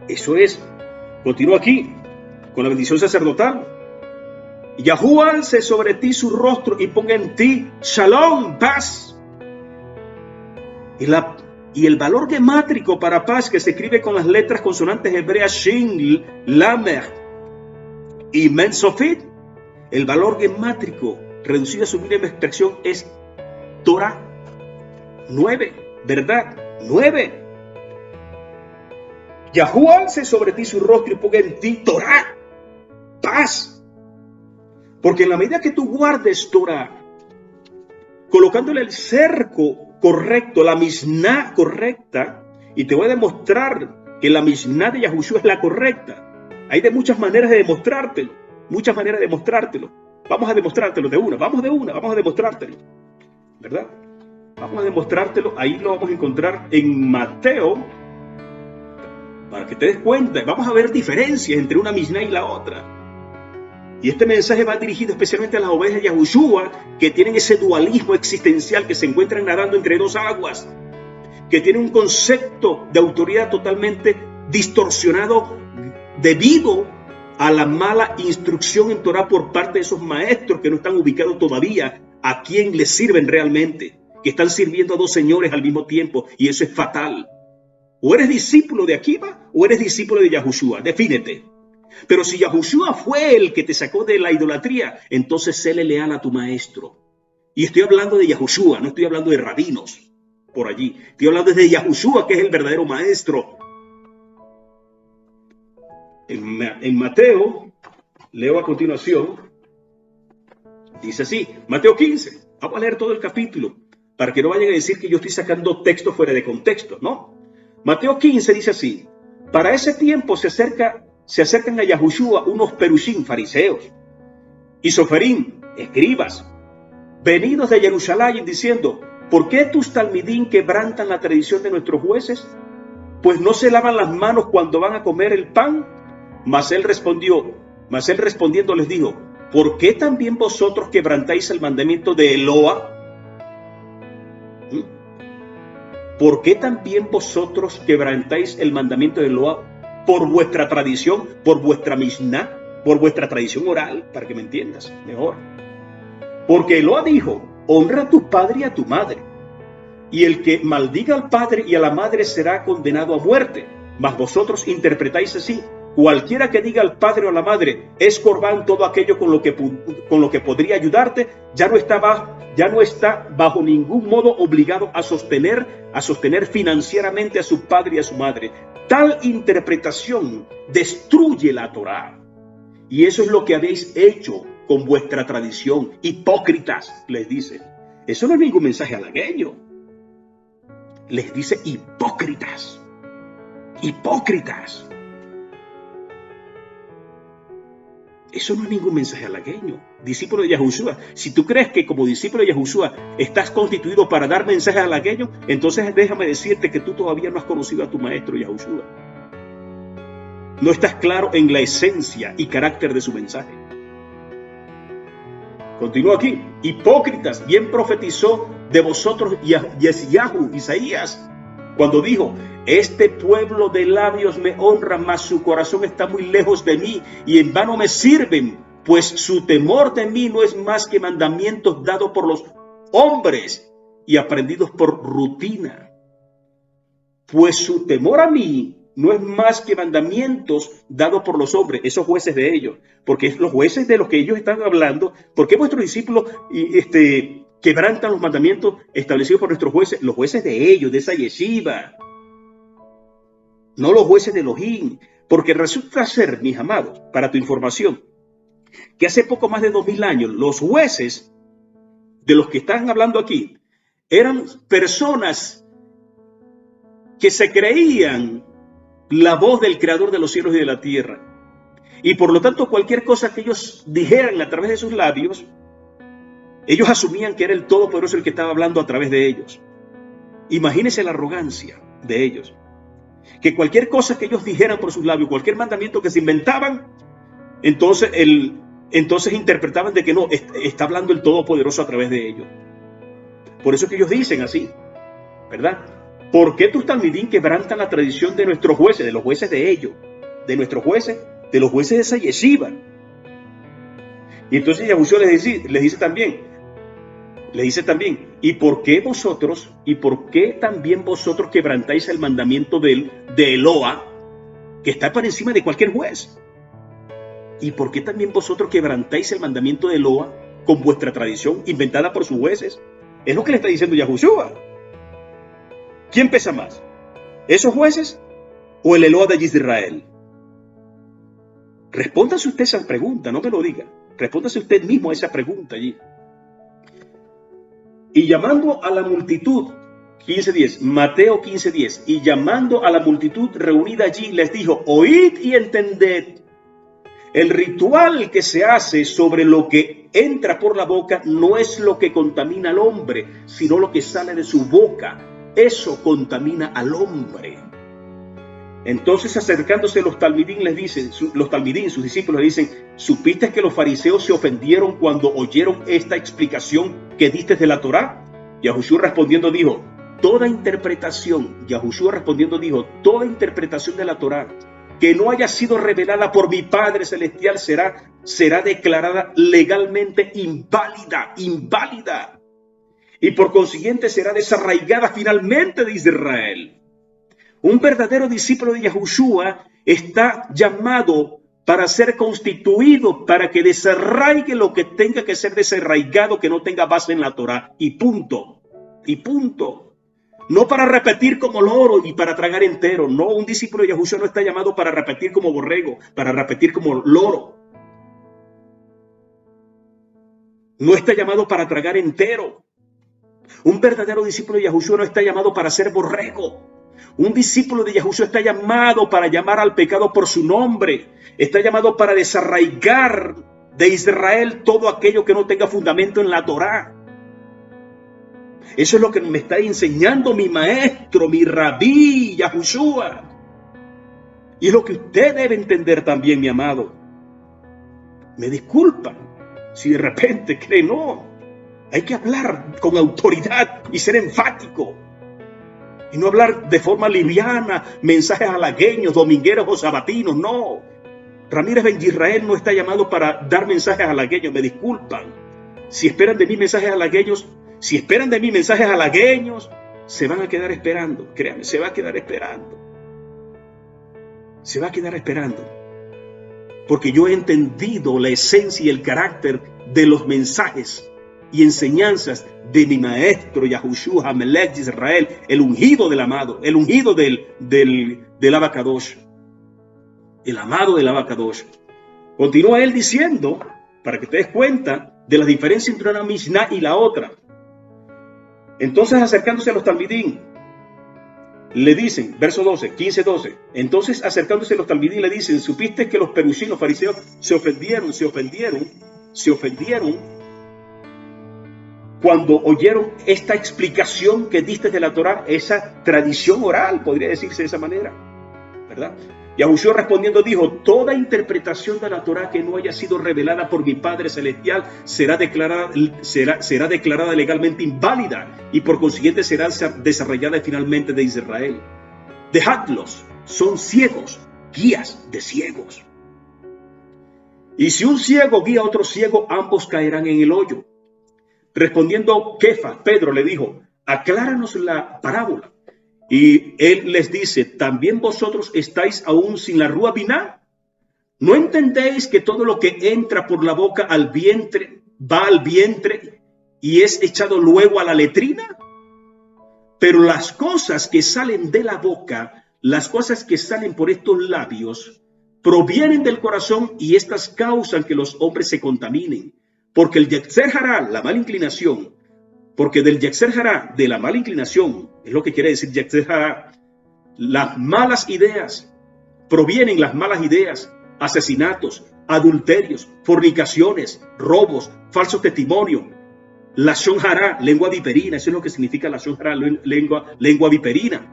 eso es. Continúo aquí con la bendición sacerdotal. Yahuwah alce sobre ti su rostro y ponga en ti shalom, paz. Y el valor gemátrico para paz, que se escribe con las letras consonantes hebreas Shin, Lamer y Men Sofit, el valor gemátrico reducido a su mínima expresión es Torah. 9, ¿verdad? 9. Yahuwah alce sobre ti su rostro y ponga en ti Torah, paz. Porque en la medida que tú guardes Torah, colocándole el cerco correcto, la Mishnah correcta, y te voy a demostrar que la Mishnah de Yahushua es la correcta. Hay de muchas maneras de demostrártelo. muchas maneras de demostrártelo. Vamos a demostrártelo de una, vamos a demostrártelo, ¿verdad? Vamos a demostrártelo, ahí lo vamos a encontrar en Mateo, para que te des cuenta. Vamos a ver diferencias entre una Mishnah y la otra. Y este mensaje va dirigido especialmente a las ovejas de Yahushua, que tienen ese dualismo existencial, que se encuentran nadando entre dos aguas, que tienen un concepto de autoridad totalmente distorsionado debido a la mala instrucción en Torah por parte de esos maestros que no están ubicados todavía a quién les sirven realmente, que están sirviendo a dos señores al mismo tiempo, y eso es fatal. O eres discípulo de Akiva o eres discípulo de Yahushua, defínete. Pero si Yahushua fue el que te sacó de la idolatría, entonces séle leal a tu maestro. Y estoy hablando de Yahushua, no estoy hablando de rabinos por allí. Estoy hablando de Yahushua, que es el verdadero maestro. En Mateo, leo a continuación, dice así, Mateo 15. Vamos a leer todo el capítulo, para que no vayan a decir que yo estoy sacando texto fuera de contexto, ¿no? Mateo 15 dice así, para ese tiempo se acercan a Yahushua unos perushim, fariseos, y soferim, escribas, venidos de Jerusalén, diciendo, ¿por qué tus talmidín quebrantan la tradición de nuestros jueces? Pues no se lavan las manos cuando van a comer el pan. Mas él respondiendo les dijo, ¿por qué también vosotros quebrantáis el mandamiento de Eloa? ¿Por qué también vosotros quebrantáis el mandamiento de Eloa por vuestra tradición, por vuestra Mishnah, por vuestra tradición oral? Para que me entiendas mejor. Porque Eloa dijo, honra a tu padre y a tu madre, y el que maldiga al padre y a la madre será condenado a muerte. Mas vosotros interpretáis así, cualquiera que diga al padre o a la madre, es corbán todo aquello con lo que podría ayudarte, ya no está bajo ningún modo obligado a sostener financieramente a su padre y a su madre. Tal interpretación destruye la Torá. Y eso es lo que habéis hecho con vuestra tradición. Hipócritas, les dice. Eso no es ningún mensaje halagueño. Les dice hipócritas. Hipócritas. Eso no es ningún mensaje halagueño. Discípulo de Yahushua. Si tú crees que como discípulo de Yahushua estás constituido para dar mensajes halagueños, entonces déjame decirte que tú todavía no has conocido a tu maestro Yahushua. No estás claro en la esencia y carácter de su mensaje. Continúa aquí. Hipócritas, bien profetizó de vosotros Yesyahu, Isaías, cuando dijo, este pueblo de labios me honra, mas su corazón está muy lejos de mí, y en vano me sirven, pues su temor de mí no es más que mandamientos dados por los hombres y aprendidos por rutina. Pues su temor a mí no es más que mandamientos dados por los hombres, esos jueces de ellos, porque es los jueces de los que ellos están hablando. ¿Por qué vuestros discípulos quebrantan los mandamientos establecidos por nuestros jueces? Los jueces de ellos, de esa yeshiva, no los jueces de Elohim. Porque resulta ser, mis amados, para tu información, que hace poco más de 2000 años, los jueces de los que están hablando aquí eran personas que se creían la voz del creador de los cielos y de la tierra. Y por lo tanto, cualquier cosa que ellos dijeran a través de sus labios, ellos asumían que era el Todopoderoso el que estaba hablando a través de ellos. Imagínense la arrogancia de ellos. Que cualquier cosa que ellos dijeran por sus labios, cualquier mandamiento que se inventaban, entonces interpretaban de que no, está hablando el Todopoderoso a través de ellos. Por eso es que ellos dicen así, ¿verdad? ¿Por qué tus talmidín quebrantan la tradición de nuestros jueces, de los jueces de ellos, de nuestros jueces, de los jueces de esa yeshiva? Y entonces Yahushua les dice también, ¿y por qué también vosotros quebrantáis el mandamiento de Eloa, que está por encima de cualquier juez? ¿Y por qué también vosotros quebrantáis el mandamiento de Eloa con vuestra tradición inventada por sus jueces? Es lo que le está diciendo Yahushua. ¿Quién pesa más? ¿Esos jueces o el Eloa de Israel? Respóndase usted esa pregunta, no me lo diga. Respóndase usted mismo a esa pregunta allí. Y llamando a la multitud, 15:10, Mateo 15:10, y llamando a la multitud reunida allí, les dijo, oíd y entended. El ritual que se hace sobre lo que entra por la boca no es lo que contamina al hombre, sino lo que sale de su boca. Eso contamina al hombre. Entonces, acercándose los talmidín, les dicen, sus discípulos le dicen: ¿supiste que los fariseos se ofendieron cuando oyeron esta explicación que diste de la Torá? Yahushua respondiendo dijo: toda interpretación de la Torá que no haya sido revelada por mi Padre Celestial será declarada legalmente inválida, y por consiguiente será desarraigada finalmente de Israel. Un verdadero discípulo de Yahushua está llamado para ser constituido, para que desarraigue lo que tenga que ser desarraigado, que no tenga base en la Torá, y punto. No para repetir como loro y para tragar entero. No, un discípulo de Yahushua no está llamado para repetir como borrego, para repetir como loro. No está llamado para tragar entero. Un verdadero discípulo de Yahushua no está llamado para ser borrego. Un discípulo de Yahushua está llamado para llamar al pecado por su nombre. Está llamado para desarraigar de Israel todo aquello que no tenga fundamento en la Torá. Eso es lo que me está enseñando mi maestro, mi rabí, Yahushua. Y es lo que usted debe entender también, mi amado. Me disculpan si de repente cree, no. Hay que hablar con autoridad y ser enfático. Y no hablar de forma liviana, mensajes halagueños, domingueros o sabatinos, no. Ramírez Ben Israel no está llamado para dar mensajes halagueños, me disculpan. Si esperan de mí mensajes halagueños, se van a quedar esperando, créanme, se va a quedar esperando. Porque yo he entendido la esencia y el carácter de los mensajes y enseñanzas de mi maestro Yahushua Hamelech de Israel, el ungido del amado, el ungido del Abacadosh, el amado del Abacadosh. Continúa él diciendo, para que te des cuenta de la diferencia entre una Mishnah y la otra. Entonces, acercándose a los talmidín, le dicen, verso 12, 15-12, entonces acercándose a los talmidín le dicen: ¿supiste que los perushim, los fariseos, se ofendieron cuando oyeron esta explicación que diste de la Torá, esa tradición oral, podría decirse de esa manera, ¿verdad? Yahushua respondiendo dijo: toda interpretación de la Torá que no haya sido revelada por mi Padre Celestial será declarada legalmente inválida, y por consiguiente será desarraigada finalmente de Israel. Dejadlos, son ciegos, guías de ciegos. Y si un ciego guía a otro ciego, ambos caerán en el hoyo. Respondiendo Kefa, Pedro le dijo: acláranos la parábola. Y él les dice: ¿también vosotros estáis aún sin la Rúa Biná? ¿No entendéis que todo lo que entra por la boca al vientre va al vientre y es echado luego a la letrina? Pero las cosas que salen de la boca, las cosas que salen por estos labios, provienen del corazón, y estas causan que los hombres se contaminen. Porque el Yetzer Hará, la mala inclinación, porque del Yetzer Hará, de la mala inclinación, es lo que quiere decir Yetzer Hará, las malas ideas, provienen las malas ideas, asesinatos, adulterios, fornicaciones, robos, falsos testimonios, Lashon Hará, lengua viperina. Eso es lo que significa Lashon Hará, lengua viperina.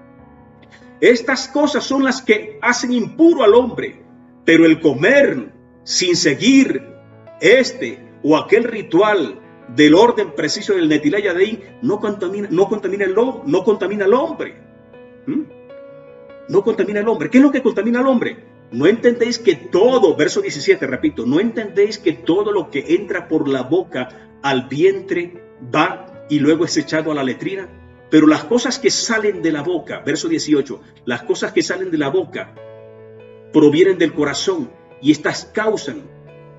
Estas cosas son las que hacen impuro al hombre, pero el comer sin seguir este o aquel ritual del orden preciso del Netilá Yadayim no contamina al hombre. No contamina al hombre. ¿Qué es lo que contamina al hombre? ¿No entendéis que todo, verso 17, repito, no entendéis que todo lo que entra por la boca al vientre va y luego es echado a la letrina? Pero las cosas que salen de la boca, verso 18, las cosas que salen de la boca provienen del corazón, y estas causan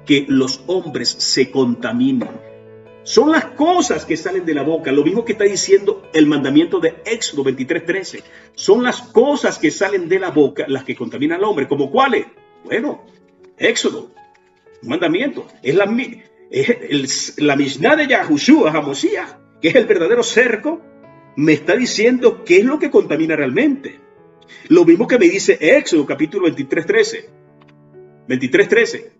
que los hombres se contaminen. Son las cosas que salen de la boca, lo mismo que está diciendo el mandamiento de Éxodo 23:13. Son las cosas que salen de la boca las que contaminan al hombre. ¿Como cuáles? Bueno, Éxodo, un mandamiento. Es la Mishnah de Yahushua HaMoshiach, que es el verdadero cerco, me está diciendo qué es lo que contamina realmente. Lo mismo que me dice Éxodo capítulo 23:13.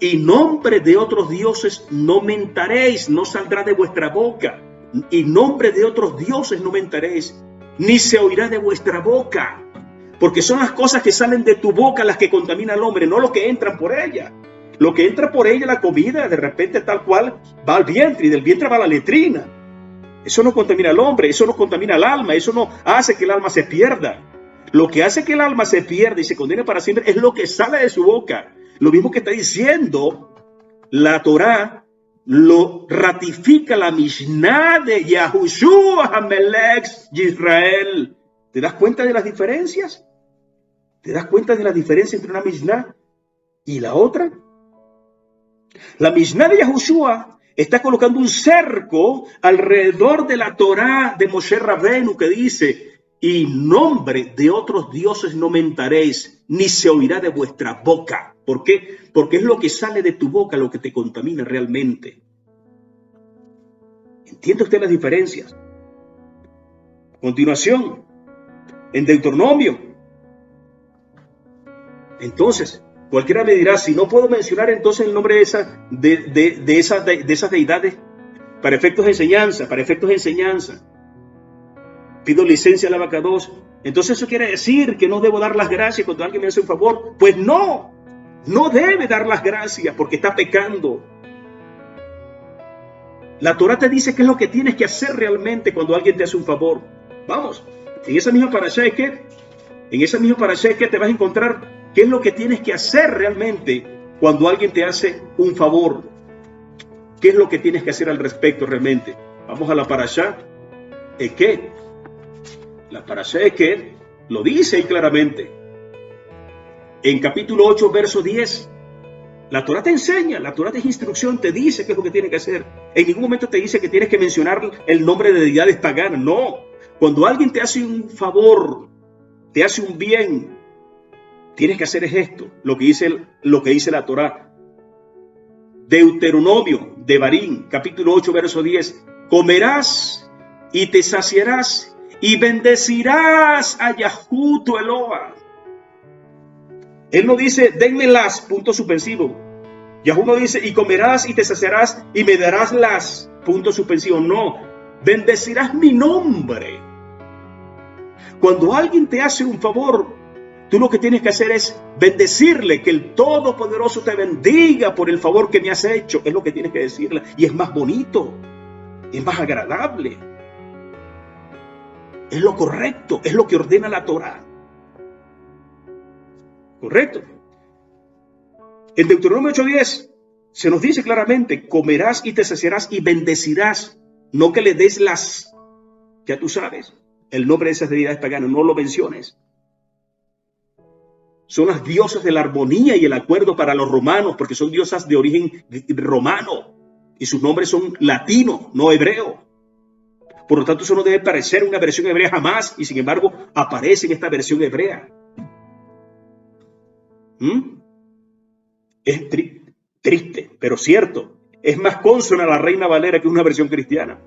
Y nombre de otros dioses no mentaréis, no saldrá de vuestra boca. Y nombre de otros dioses no mentaréis, ni se oirá de vuestra boca. Porque son las cosas que salen de tu boca las que contaminan al hombre, no lo que entran por ella. Lo que entra por ella, la comida, de repente tal cual va al vientre y del vientre va a la letrina. Eso no contamina al hombre, eso no contamina al alma, eso no hace que el alma se pierda. Lo que hace que el alma se pierda y se condene para siempre es lo que sale de su boca. Lo mismo que está diciendo la Torá, lo ratifica la Mishnah de Yahushua HaMelech Israel. ¿Te das cuenta de las diferencias? ¿Te das cuenta de la diferencia entre una Mishnah y la otra? La Mishnah de Yahushua está colocando un cerco alrededor de la Torá de Moshe Rabbeinu que dice: y nombre de otros dioses no mentaréis, ni se oirá de vuestra boca. ¿Por qué? Porque es lo que sale de tu boca lo que te contamina realmente. ¿Entiende usted las diferencias? A continuación, en Deuteronomio. Entonces, cualquiera me dirá, si no puedo mencionar entonces el nombre de esas deidades para efectos de enseñanza, pido licencia al abacados. Entonces eso quiere decir que no debo dar las gracias cuando alguien me hace un favor. Pues no debe dar las gracias porque está pecando. La Torá te dice qué es lo que tienes que hacer realmente cuando alguien te hace un favor. Vamos, en esa misma parashá que te vas a encontrar qué es lo que tienes que hacer realmente cuando alguien te hace un favor. ¿Qué es lo que tienes que hacer al respecto realmente? Vamos a la parashá Eket. La parashá Eket lo dice ahí claramente. En capítulo 8, verso 10. La Torá te enseña, la Torá te instrucción, te dice qué es lo que tienes que hacer. En ningún momento te dice que tienes que mencionar el nombre de deidades paganas. No. Cuando alguien te hace un favor, te hace un bien, tienes que hacer es esto, lo que dice la Torá. Deuteronomio de Barín, capítulo 8, verso 10. Comerás y te saciarás y bendecirás a Yahú tu Eloa. Él no dice, denme las, punto suspensivo. Yahú no dice, y comerás y te saciarás y me darás las, punto suspensivo. No, bendecirás mi nombre. Cuando alguien te hace un favor, tú lo que tienes que hacer es bendecirle, que el Todopoderoso te bendiga por el favor que me has hecho. Es lo que tienes que decirle. Y es más bonito, es más agradable. Es lo correcto, es lo que ordena la Torá. ¿Correcto? En Deuteronomio 8:10 se nos dice claramente, comerás y te saciarás y bendecirás. No que le des las, ya tú sabes, el nombre de esas deidades paganas, no lo menciones. Son las diosas de la armonía y el acuerdo para los romanos, porque son diosas de origen romano y sus nombres son latinos, no hebreo. Por lo tanto, eso no debe parecer una versión hebrea jamás, y sin embargo aparece en esta versión hebrea. Es triste, pero cierto. Es más consona la Reina Valera que una versión cristiana.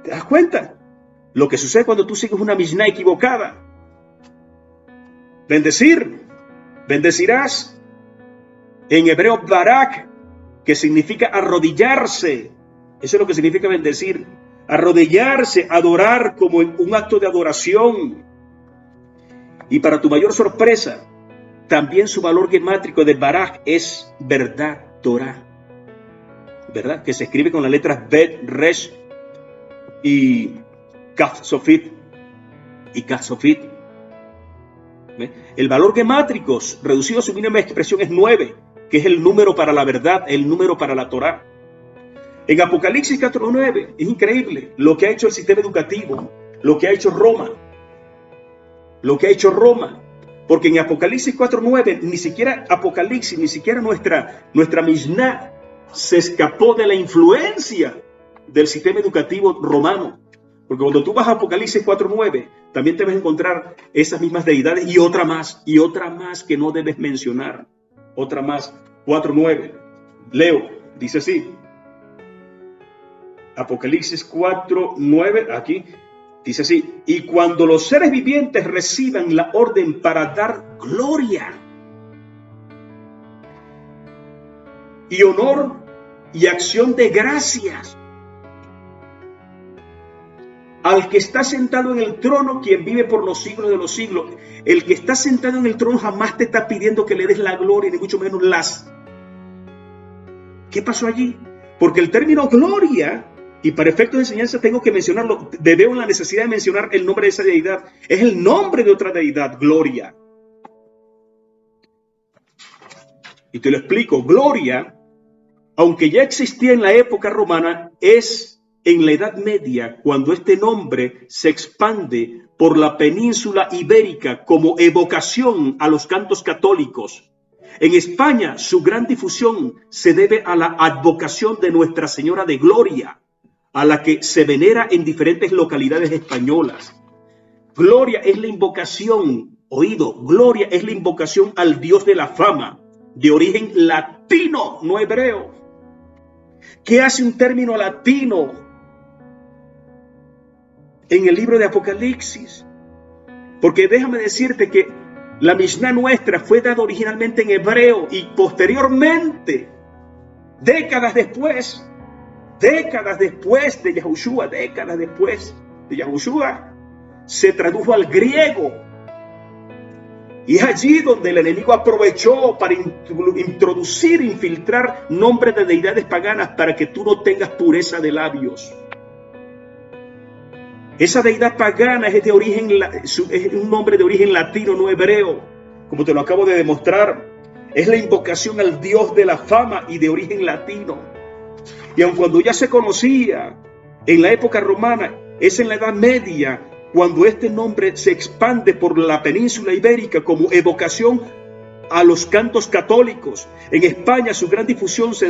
¿Te das cuenta? Lo que sucede cuando tú sigues una Mishnah equivocada. Bendecir, bendecirás. En hebreo, barak, que significa arrodillarse. Eso es lo que significa bendecir. Arrodillarse, adorar como un acto de adoración. Y para tu mayor sorpresa, también su valor gemátrico de barak es verdad, Torah. ¿Verdad? Que se escribe con las letras Bet, Resh y Kaf Sofit. El valor gemátrico reducido a su mínima expresión es 9, que es el número para la verdad, el número para la Torah. En Apocalipsis 4:9 es increíble lo que ha hecho el sistema educativo, lo que ha hecho Roma. Porque en Apocalipsis 4:9 ni siquiera Apocalipsis, ni siquiera nuestra Mishnah se escapó de la influencia del sistema educativo romano. Porque cuando tú vas a Apocalipsis 4:9, también te vas a encontrar esas mismas deidades y otra más que no debes mencionar. Otra más, 4:9. Leo, dice así. Apocalipsis 4:9, aquí, dice así. Y cuando los seres vivientes reciban la orden para dar gloria y honor y acción de gracias al que está sentado en el trono, quien vive por los siglos de los siglos. El que está sentado en el trono jamás te está pidiendo que le des la gloria, ni mucho menos las. ¿Qué pasó allí? Porque el término gloria, y para efectos de enseñanza tengo que mencionarlo, veo la necesidad de mencionar el nombre de esa deidad. Es el nombre de otra deidad, gloria. Y te lo explico. Gloria, aunque ya existía en la época romana, es en la Edad Media cuando este nombre se expande por la península ibérica como evocación a los cantos católicos. En España, su gran difusión se debe a la advocación de Nuestra Señora de Gloria, a la que se venera en diferentes localidades españolas. Gloria es la invocación, oído, gloria es la invocación al Dios de la fama, de origen latino, no hebreo. ¿Qué hace un término latino en el libro de Apocalipsis? Porque déjame decirte que la Mishnah nuestra fue dada originalmente en hebreo y posteriormente, décadas después de Yahushua, se tradujo al griego. Y es allí donde el enemigo aprovechó para introducir, infiltrar nombres de deidades paganas para que tú no tengas pureza de labios. Esa deidad pagana es de origen, es un nombre de origen latino, no hebreo, como te lo acabo de demostrar. Es la invocación al Dios de la fama y de origen latino. Y aun cuando ya se conocía en la época romana, es en la Edad Media cuando este nombre se expande por la península ibérica como evocación a los cantos católicos. En España su gran difusión se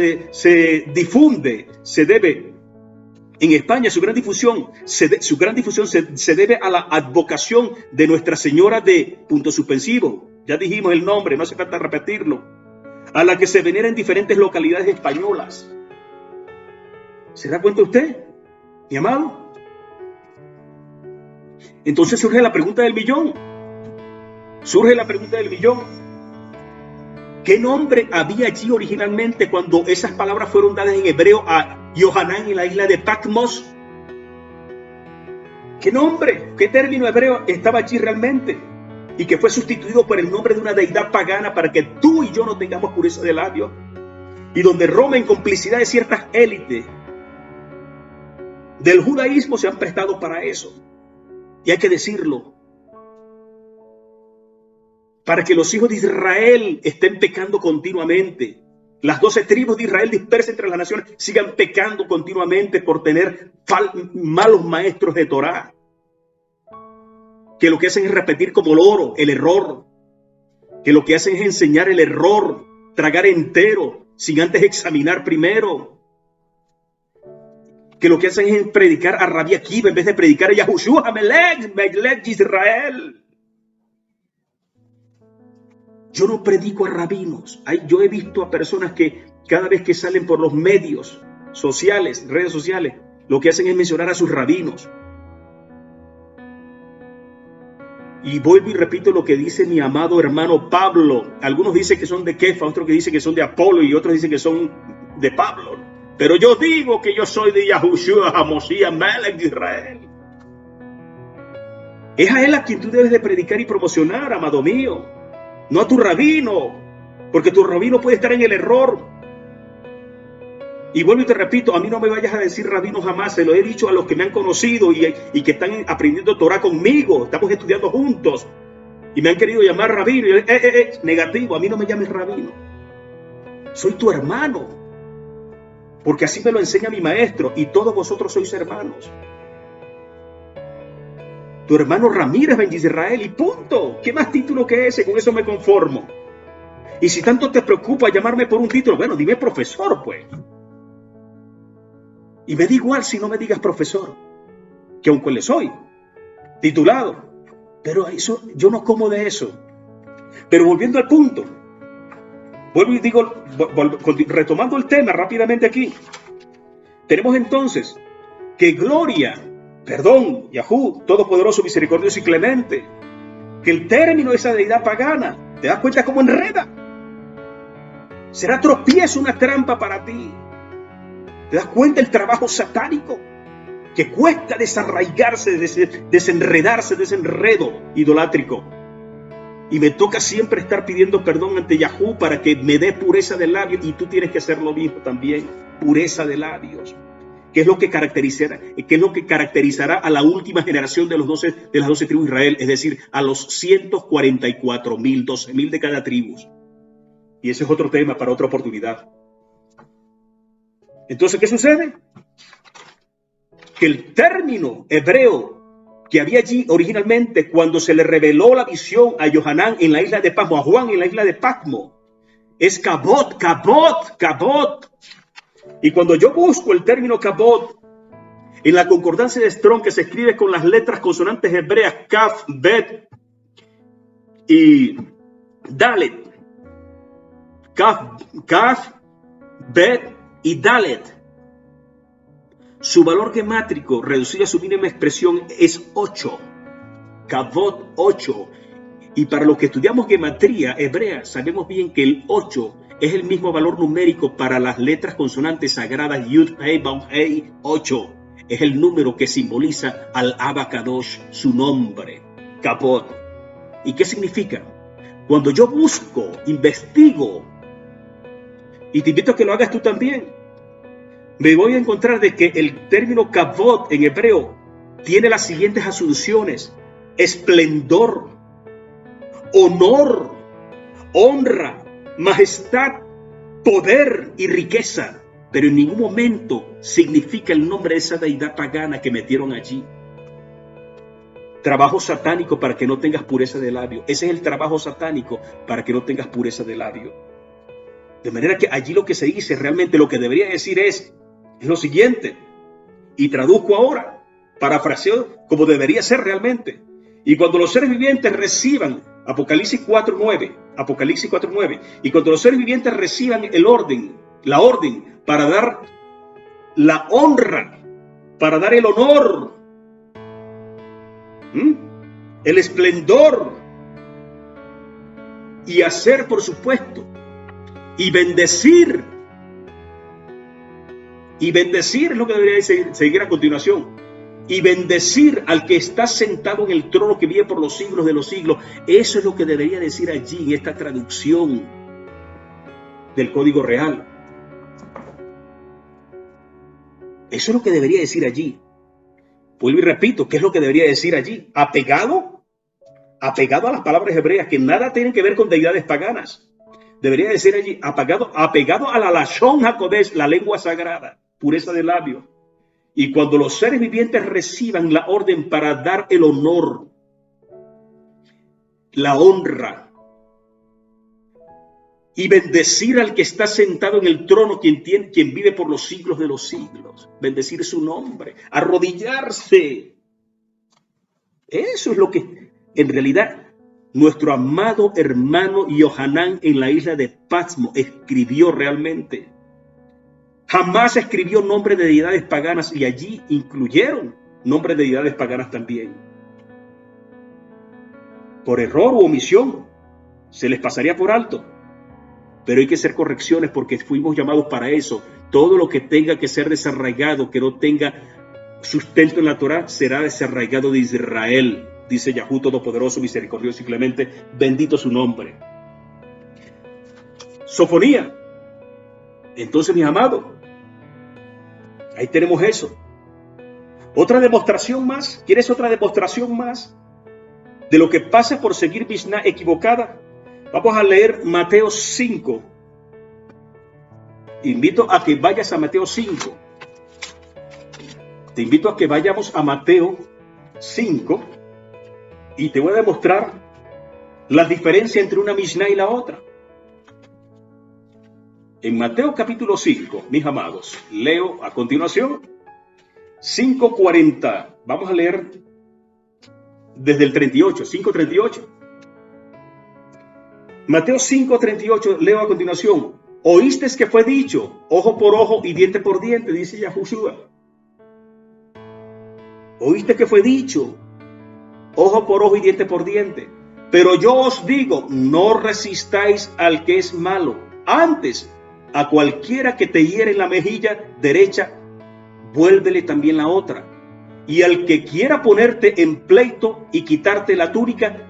debe a la advocación de Nuestra Señora de punto suspensivo. Ya dijimos el nombre, no hace falta repetirlo. A la que se venera en diferentes localidades españolas. ¿Se da cuenta usted, mi amado? Entonces surge la pregunta del millón. ¿Qué nombre había allí originalmente cuando esas palabras fueron dadas en hebreo a Yohanan en la isla de Patmos? ¿Qué nombre, qué término hebreo estaba allí realmente? Y que fue sustituido por el nombre de una deidad pagana para que tú y yo no tengamos pureza de labios. Y donde Roma, en complicidad de ciertas élites del judaísmo, se han prestado para eso. Y hay que decirlo, para que los hijos de Israel estén pecando continuamente. Las 12 tribus de Israel dispersas entre las naciones sigan pecando continuamente por tener malos maestros de Torá, que lo que hacen es repetir como loro el error, que lo que hacen es enseñar el error, tragar entero sin antes examinar primero, que lo que hacen es predicar a Rabbi Akiva en vez de predicar a Yahushua Melech Israel. Yo no predico a rabinos. Yo he visto a personas que cada vez que salen por los medios sociales, redes sociales, lo que hacen es mencionar a sus rabinos. Y vuelvo y repito lo que dice mi amado hermano Pablo. Algunos dicen que son de Kefa, otros que dicen que son de Apolo y otros dicen que son de Pablo. Pero yo digo que yo soy de Yahushua HaMoshiach Melech Israel. Es a él a quien tú debes de predicar y promocionar, amado mío. No a tu rabino, porque tu rabino puede estar en el error. Y vuelvo y te repito, a mí no me vayas a decir rabino jamás. Se lo he dicho a los que me han conocido y que están aprendiendo Torah conmigo. Estamos estudiando juntos. Y me han querido llamar rabino. Y yo, negativo, a mí no me llames rabino. Soy tu hermano. Porque así me lo enseña mi maestro. Y todos vosotros sois hermanos. Tu hermano Ramírez Ben Israel y punto. ¿Qué más título que ese? Con eso me conformo. Y si tanto te preocupa llamarme por un título, bueno, dime profesor, pues. Y me da igual si no me digas profesor, que aunque le soy titulado, pero eso, yo no como de eso. Pero volviendo al punto, vuelvo y digo, retomando el tema rápidamente aquí, tenemos entonces que Yahú, todopoderoso, misericordioso y clemente, que el término de esa deidad pagana, ¿te das cuenta cómo enreda? Será tropiezo, una trampa para ti. ¿Te das cuenta el trabajo satánico? Que cuesta desarraigarse, desenredarse de ese enredo idolátrico. Y me toca siempre estar pidiendo perdón ante Yahú para que me dé pureza de labios. Y tú tienes que hacer lo mismo también, pureza de labios. ¿Qué es lo que caracterizará a la última generación de las 12 tribus de Israel? Es decir, a los 144,000, 12,000 de cada tribu. Y ese es otro tema para otra oportunidad. Entonces, ¿qué sucede? Que el término hebreo que había allí originalmente cuando se le reveló la visión a Yohanan en la isla de Patmo, a Juan en la isla de Patmo, es kabod. Y cuando yo busco el término kabod en la concordancia de Strong, que se escribe con las letras consonantes hebreas Kaf, Bet y Dalet, Kaf, Bet y Dalet, su valor gemátrico reducido a su mínima expresión es 8. Kabod 8. Y para los que estudiamos gematría hebrea, sabemos bien que el 8 es el mismo valor numérico para las letras consonantes sagradas Yud, Hei, Vav, Hei, 8. Es el número que simboliza al Abacadosh, su nombre, Kabod. ¿Y qué significa? Cuando yo busco, investigo, y te invito a que lo hagas tú también, me voy a encontrar de que el término Kabod en hebreo tiene las siguientes asunciones: esplendor, honor, honra, majestad, poder y riqueza, pero en ningún momento significa el nombre de esa deidad pagana que metieron allí. Trabajo satánico para que no tengas pureza de labio. Ese es el trabajo satánico para que no tengas pureza de labio. De manera que allí lo que se dice realmente, lo que debería decir es lo siguiente, y traduzco ahora, parafraseo como debería ser realmente. Y cuando los seres vivientes reciban, Apocalipsis 4:9, y cuando los seres vivientes reciban la orden para dar la honra, para dar el honor, el esplendor, y hacer, por supuesto, y bendecir es lo que debería seguir a continuación. Y bendecir al que está sentado en el trono que vive por los siglos de los siglos. Eso es lo que debería decir allí en esta traducción del Código Real. Eso es lo que debería decir allí. Vuelvo y repito, ¿qué es lo que debería decir allí? Apegado a las palabras hebreas que nada tienen que ver con deidades paganas. Debería decir allí, apegado a la Lashon HaKodesh, la lengua sagrada, pureza de labio. Y cuando los seres vivientes reciban la orden para dar el honor, la honra y bendecir al que está sentado en el trono, quien vive por los siglos de los siglos, bendecir su nombre, arrodillarse. Eso es lo que en realidad nuestro amado hermano Yohanan en la isla de Patmo escribió realmente. Jamás escribió nombres de deidades paganas, y allí incluyeron nombres de deidades paganas también. Por error u omisión se les pasaría por alto, pero hay que hacer correcciones porque fuimos llamados para eso. Todo lo que tenga que ser desarraigado, que no tenga sustento en la Torá, será desarraigado de Israel, dice Yahú Todopoderoso, misericordioso y clemente, bendito su nombre. Sofonía. Entonces, mis amados, ahí tenemos eso. Otra demostración más. ¿Quieres otra demostración más de lo que pasa por seguir Mishnah equivocada? Vamos a leer Mateo 5. Invito a que vayas a Mateo 5. Te invito a que vayamos a Mateo 5 y te voy a demostrar la diferencia entre una Mishnah y la otra. En Mateo capítulo 5, mis amados, leo a continuación 5:40. Vamos a leer desde el 38, 5:38. Mateo 5:38, leo a continuación. Oíste que fue dicho, ojo por ojo y diente por diente, dice Yahushua. Oíste que fue dicho, ojo por ojo y diente por diente. Pero yo os digo, no resistáis al que es malo. Antes, a cualquiera que te hiere en la mejilla derecha, vuélvele también la otra. Y al que quiera ponerte en pleito y quitarte la túnica,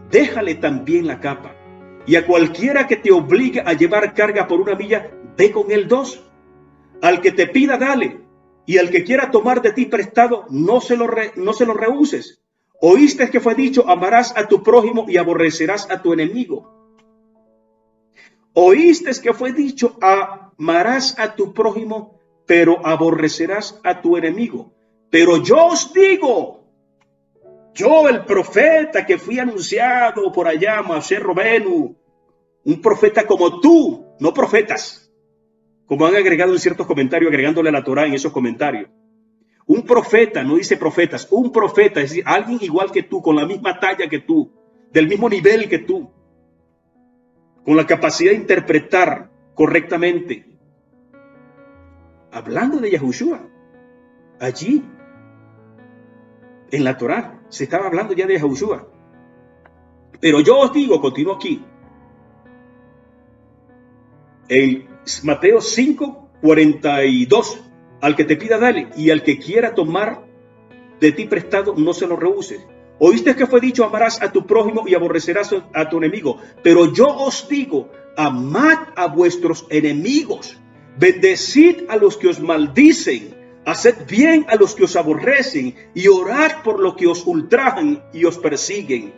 déjale también la capa. Y a cualquiera que te obligue a llevar carga por 1 milla, ve con él 2. Al que te pida, dale. Y al que quiera tomar de ti prestado, no se lo rehuses. Oíste que fue dicho, amarás a tu prójimo y aborrecerás a tu enemigo. Oíste que fue dicho, amarás a tu prójimo, pero aborrecerás a tu enemigo. Pero yo os digo, yo el profeta que fui anunciado por allá, Moshe Robenu, un profeta como tú, no profetas, como han agregado en ciertos comentarios, agregándole a la Torá en esos comentarios. Un profeta, no dice profetas, un profeta, es decir, alguien igual que tú, con la misma talla que tú, del mismo nivel que tú, con la capacidad de interpretar correctamente. Hablando de Yahushua, allí, en la Torá, se estaba hablando ya de Yahushua. Pero yo os digo, continúo aquí, en Mateo 5:42, al que te pida dale, y al que quiera tomar de ti prestado, no se lo rehuses. Oíste que fue dicho, amarás a tu prójimo y aborrecerás a tu enemigo. Pero yo os digo, amad a vuestros enemigos, bendecid a los que os maldicen, haced bien a los que os aborrecen, y orad por los que os ultrajan y os persiguen,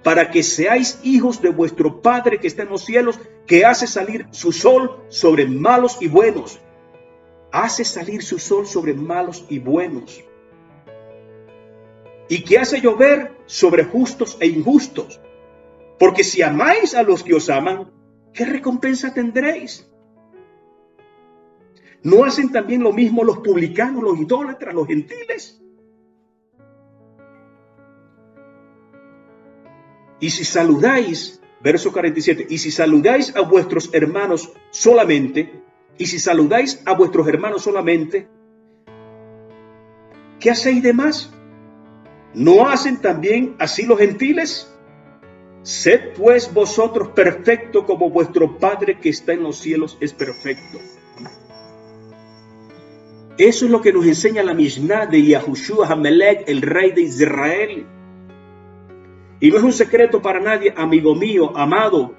para que seáis hijos de vuestro Padre que está en los cielos, que hace salir su sol sobre malos y buenos. Hace salir su sol sobre malos y buenos. Y que hace llover sobre justos e injustos. Porque si amáis a los que os aman, ¿qué recompensa tendréis? ¿No hacen también lo mismo los publicanos, los idólatras, los gentiles? Y si saludáis, verso 47, y si saludáis a vuestros hermanos solamente, ¿qué hacéis de más? ¿No hacen también así los gentiles? Sed pues vosotros perfectos como vuestro Padre que está en los cielos es perfecto. Eso es lo que nos enseña la Mishnah de Yahushua Hamelech, el rey de Israel. Y no es un secreto para nadie, amigo mío, amado,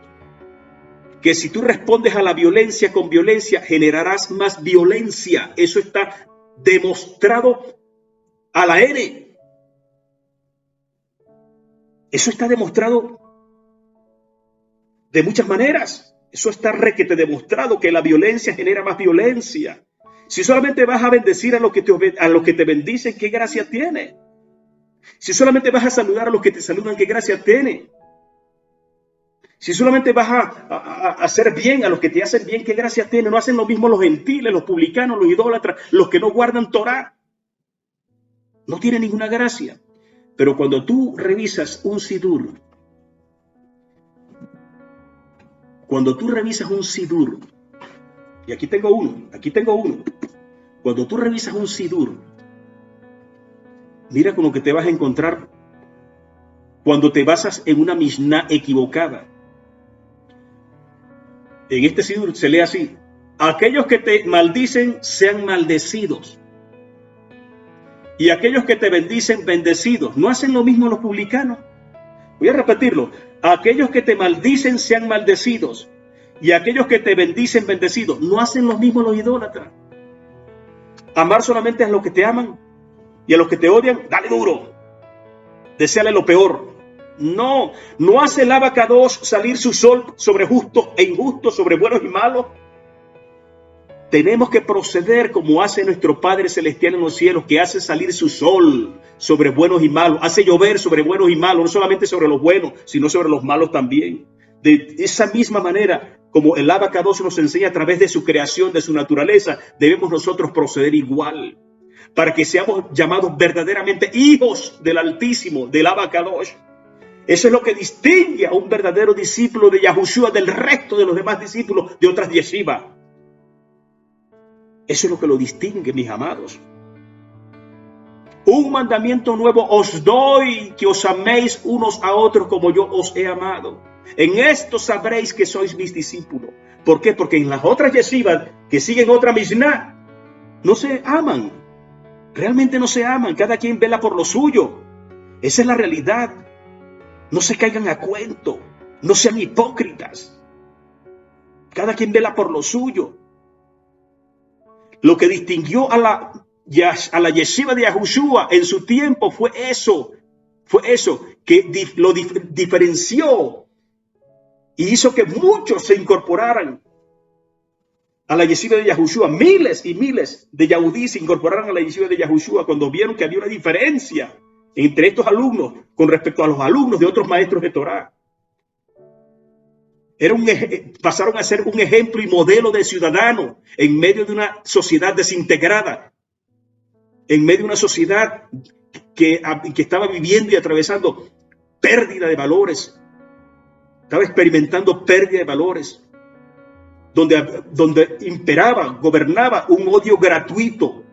que si tú respondes a la violencia con violencia, generarás más violencia. Eso está demostrado a la N. Eso está demostrado de muchas maneras. Eso está requete demostrado, que la violencia genera más violencia. Si solamente vas a bendecir a los que te bendicen, ¿qué gracia tiene? Si solamente vas a saludar a los que te saludan, ¿qué gracia tiene? Si solamente vas a hacer bien a los que te hacen bien, ¿qué gracia tiene? No hacen lo mismo los gentiles, los publicanos, los idólatras, los que no guardan Torá. No tiene ninguna gracia. Pero cuando tú revisas un sidur, y aquí tengo uno, cuando tú revisas un sidur, mira con lo que te vas a encontrar cuando te basas en una Mishnah equivocada. En este sidur se lee así: aquellos que te maldicen sean maldecidos, y aquellos que te bendicen, bendecidos. ¿No hacen lo mismo los publicanos? Voy a repetirlo: aquellos que te maldicen sean maldecidos, y aquellos que te bendicen, bendecidos. ¿No hacen lo mismo los idólatras? Amar solamente a los que te aman, y a los que te odian, dale duro, deséale lo peor. No hace el Abacadosh salir su sol sobre justos e injustos, sobre buenos y malos. Tenemos que proceder como hace nuestro Padre Celestial en los cielos, que hace salir su sol sobre buenos y malos, hace llover sobre buenos y malos, no solamente sobre los buenos, sino sobre los malos también. De esa misma manera, como el Abacadosh nos enseña a través de su creación, de su naturaleza, debemos nosotros proceder igual, para que seamos llamados verdaderamente hijos del Altísimo, del Abacadosh. Eso es lo que distingue a un verdadero discípulo de Yahushua del resto de los demás discípulos de otras yeshivas. Eso es lo que lo distingue, mis amados. Un mandamiento nuevo os doy, que os améis unos a otros como yo os he amado. En esto sabréis que sois mis discípulos, ¿Por qué? Porque en las otras yeshivas que siguen otra Mishnah, no se aman. Realmente no se aman. Cada quien vela por lo suyo. Esa es la realidad. No se caigan a cuento. No sean hipócritas. Cada quien vela por lo suyo. Lo que distinguió a la yeshiva de Yahushua en su tiempo fue eso. Que lo diferenció y hizo que muchos se incorporaran a la yeshiva de Yahushua. Miles y miles de yahudí se incorporaron a la yeshiva de Yahushua cuando vieron que había una diferencia entre estos alumnos con respecto a los alumnos de otros maestros de Torah. Pasaron a ser un ejemplo y modelo de ciudadano en medio de una sociedad desintegrada, en medio de una sociedad que estaba viviendo y atravesando pérdida de valores, estaba experimentando pérdida de valores, donde gobernaba un odio gratuito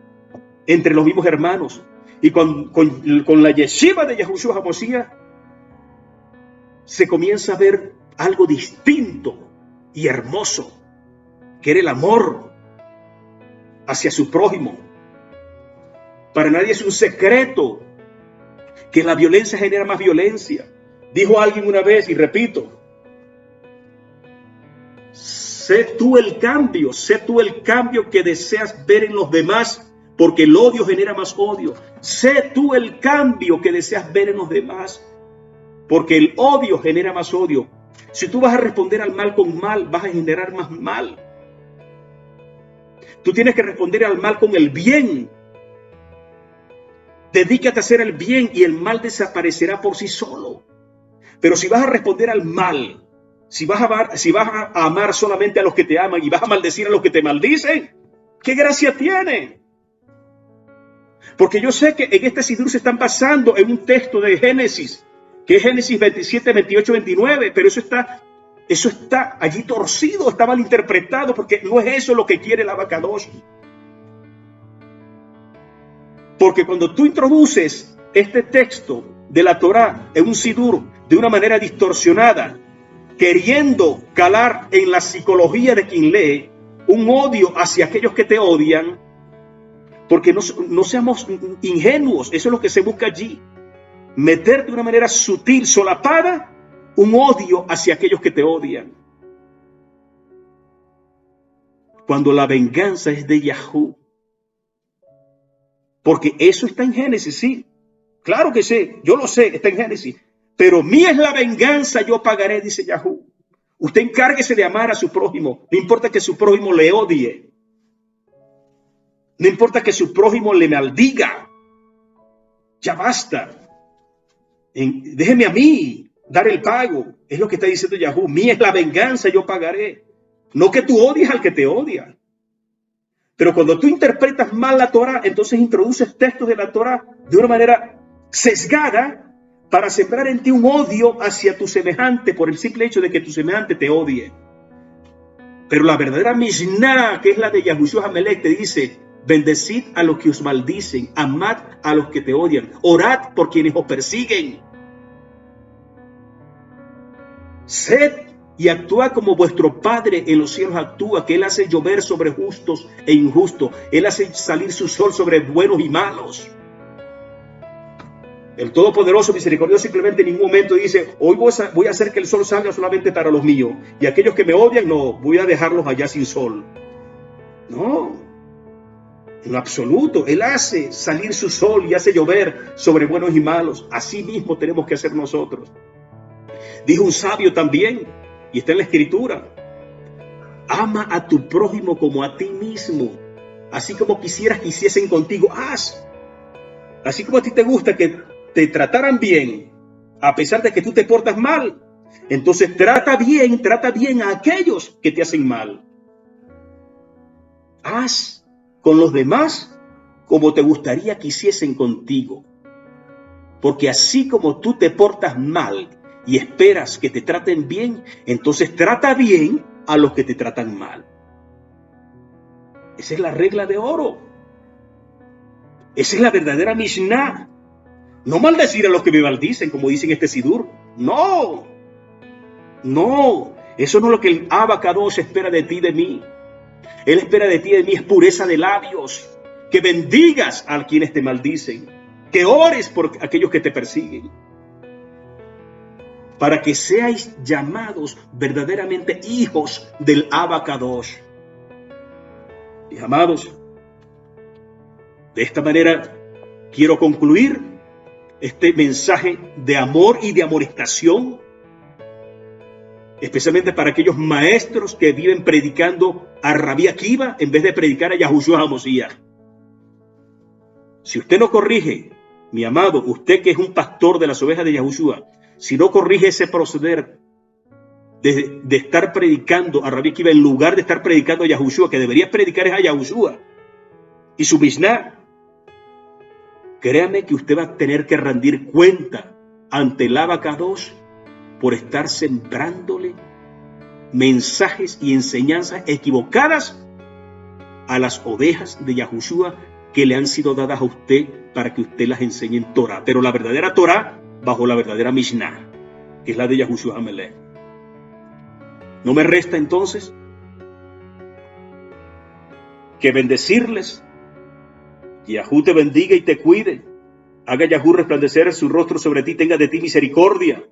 entre los mismos hermanos. Y con la yeshiva de Yahushua HaMashiach se comienza a ver algo distinto y hermoso, que era el amor hacia su prójimo. Para nadie es un secreto que la violencia genera más violencia. Dijo alguien una vez, y repito, sé tú el cambio que deseas ver en los demás, porque el odio genera más odio. Sé tú el cambio que deseas ver en los demás, porque el odio genera más odio. Si tú vas a responder al mal con mal, vas a generar más mal. Tú tienes que responder al mal con el bien. Dedícate a hacer el bien y el mal desaparecerá por sí solo. Pero si vas a responder al mal, si vas a amar solamente a los que te aman y vas a maldecir a los que te maldicen, ¿qué gracia tiene? Porque yo sé que en este Sidur se están basando en un texto de Génesis, que es Génesis 27, 28, 29, pero eso está allí torcido, está mal interpretado, porque no es eso lo que quiere el Abacadosh. Porque cuando tú introduces este texto de la Torá en un Sidur de una manera distorsionada, queriendo calar en la psicología de quien lee un odio hacia aquellos que te odian, porque no seamos ingenuos, eso es lo que se busca allí. Meter de una manera sutil, solapada, un odio hacia aquellos que te odian. Cuando la venganza es de Yahú. Porque eso está en Génesis, sí. Claro que sé, yo lo sé, está en Génesis. Pero mía es la venganza, yo pagaré, dice Yahú. Usted encárguese de amar a su prójimo. No importa que su prójimo le odie. No importa que su prójimo le maldiga. Ya basta. Déjeme a mí dar el pago. Es lo que está diciendo Yahú. Mía es la venganza, yo pagaré. No que tú odies al que te odia. Pero cuando tú interpretas mal la Torah, entonces introduces textos de la Torah de una manera sesgada para sembrar en ti un odio hacia tu semejante por el simple hecho de que tu semejante te odie. Pero la verdadera Mishnah, que es la de Yahushua HaMelech, te dice: bendecid a los que os maldicen, amad a los que te odian, orad por quienes os persiguen. Sed y actúa como vuestro Padre en los cielos actúa, que Él hace llover sobre justos e injustos. Él hace salir su sol sobre buenos y malos. El Todopoderoso, misericordioso, simplemente en ningún momento dice: hoy voy a hacer que el sol salga solamente para los míos, y aquellos que me odian, no, voy a dejarlos allá sin sol. No, en absoluto. Él hace salir su sol y hace llover sobre buenos y malos. Así mismo tenemos que hacer nosotros. Dijo un sabio también, y está en la Escritura: ama a tu prójimo como a ti mismo. Así como quisieras que hiciesen contigo, haz. Así como a ti te gusta que te trataran bien, a pesar de que tú te portas mal, entonces trata bien a aquellos que te hacen mal. Haz con los demás como te gustaría que hiciesen contigo. Porque así como tú te portas mal y esperas que te traten bien, entonces trata bien a los que te tratan mal. Esa es la regla de oro. Esa es la verdadera Mishnah. No maldecir a los que me maldicen, como dicen este Sidur. No. Eso no es lo que el Abacados espera de ti, de mí. Él espera de ti y de mí es pureza de labios, que bendigas a quienes te maldicen, que ores por aquellos que te persiguen, para que seáis llamados verdaderamente hijos del Abacados. Y amados, de esta manera quiero concluir este mensaje de amor y de amonestación, especialmente para aquellos maestros que viven predicando a Rabí Akiva en vez de predicar a Yahushua HaMoshiach. Si usted no corrige, mi amado, usted que es un pastor de las ovejas de Yahushua, si no corrige ese proceder de estar predicando a Rabí Akiva en lugar de estar predicando a Yahushua, que debería predicar es a Yahushua y su Mishnah, créame que usted va a tener que rendir cuenta ante el Abacados por estar sembrándole mensajes y enseñanzas equivocadas a las ovejas de Yahushua que le han sido dadas a usted para que usted las enseñe en Torah. Pero la verdadera Torah bajo la verdadera Mishnah, que es la de Yahushua HaMelech. ¿No me resta entonces que bendecirles? Yahú te bendiga y te cuide. Haga Yahú resplandecer su rostro sobre ti, tenga de ti misericordia.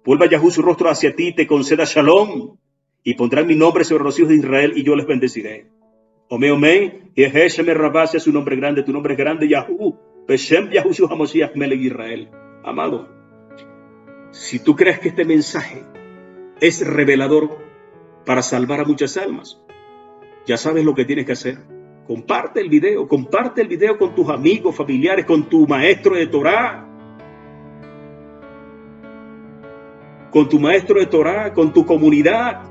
Vuelva Yahú su rostro hacia ti y te conceda shalom. Y pondrán mi nombre sobre los hijos de Israel y yo les bendeciré. Omé, omé, y Hashem Rabá sea su nombre grande, tu nombre es grande, Yahú. Beshem Yahushua HaMoshiach Melech Israel. Amado, si tú crees que este mensaje es revelador para salvar a muchas almas, ya sabes lo que tienes que hacer. Comparte el video con tus amigos, familiares, con tu maestro de Torah, con tu comunidad,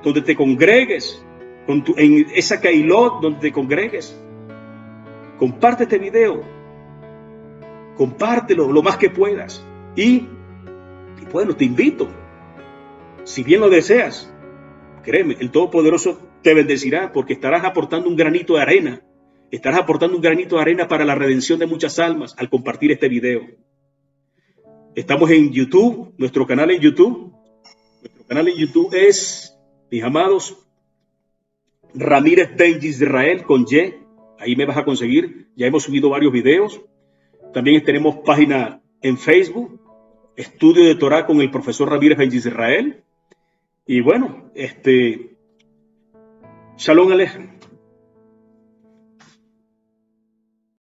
donde te congregues, en esa Kailot donde te congregues. Comparte este video, compártelo lo más que puedas y bueno, te invito, si bien lo deseas, créeme, el Todopoderoso te bendecirá porque estarás aportando un granito de arena. Estarás aportando un granito de arena para la redención de muchas almas al compartir este video. Estamos en YouTube, nuestro canal en YouTube. Nuestro canal en YouTube es, mis amados, Ramírez Ben Israel con Y. Ahí me vas a conseguir. Ya hemos subido varios videos. También tenemos página en Facebook, Estudio de Torah con el profesor Ramírez Ben Israel. Y bueno, Shalom Aleichem.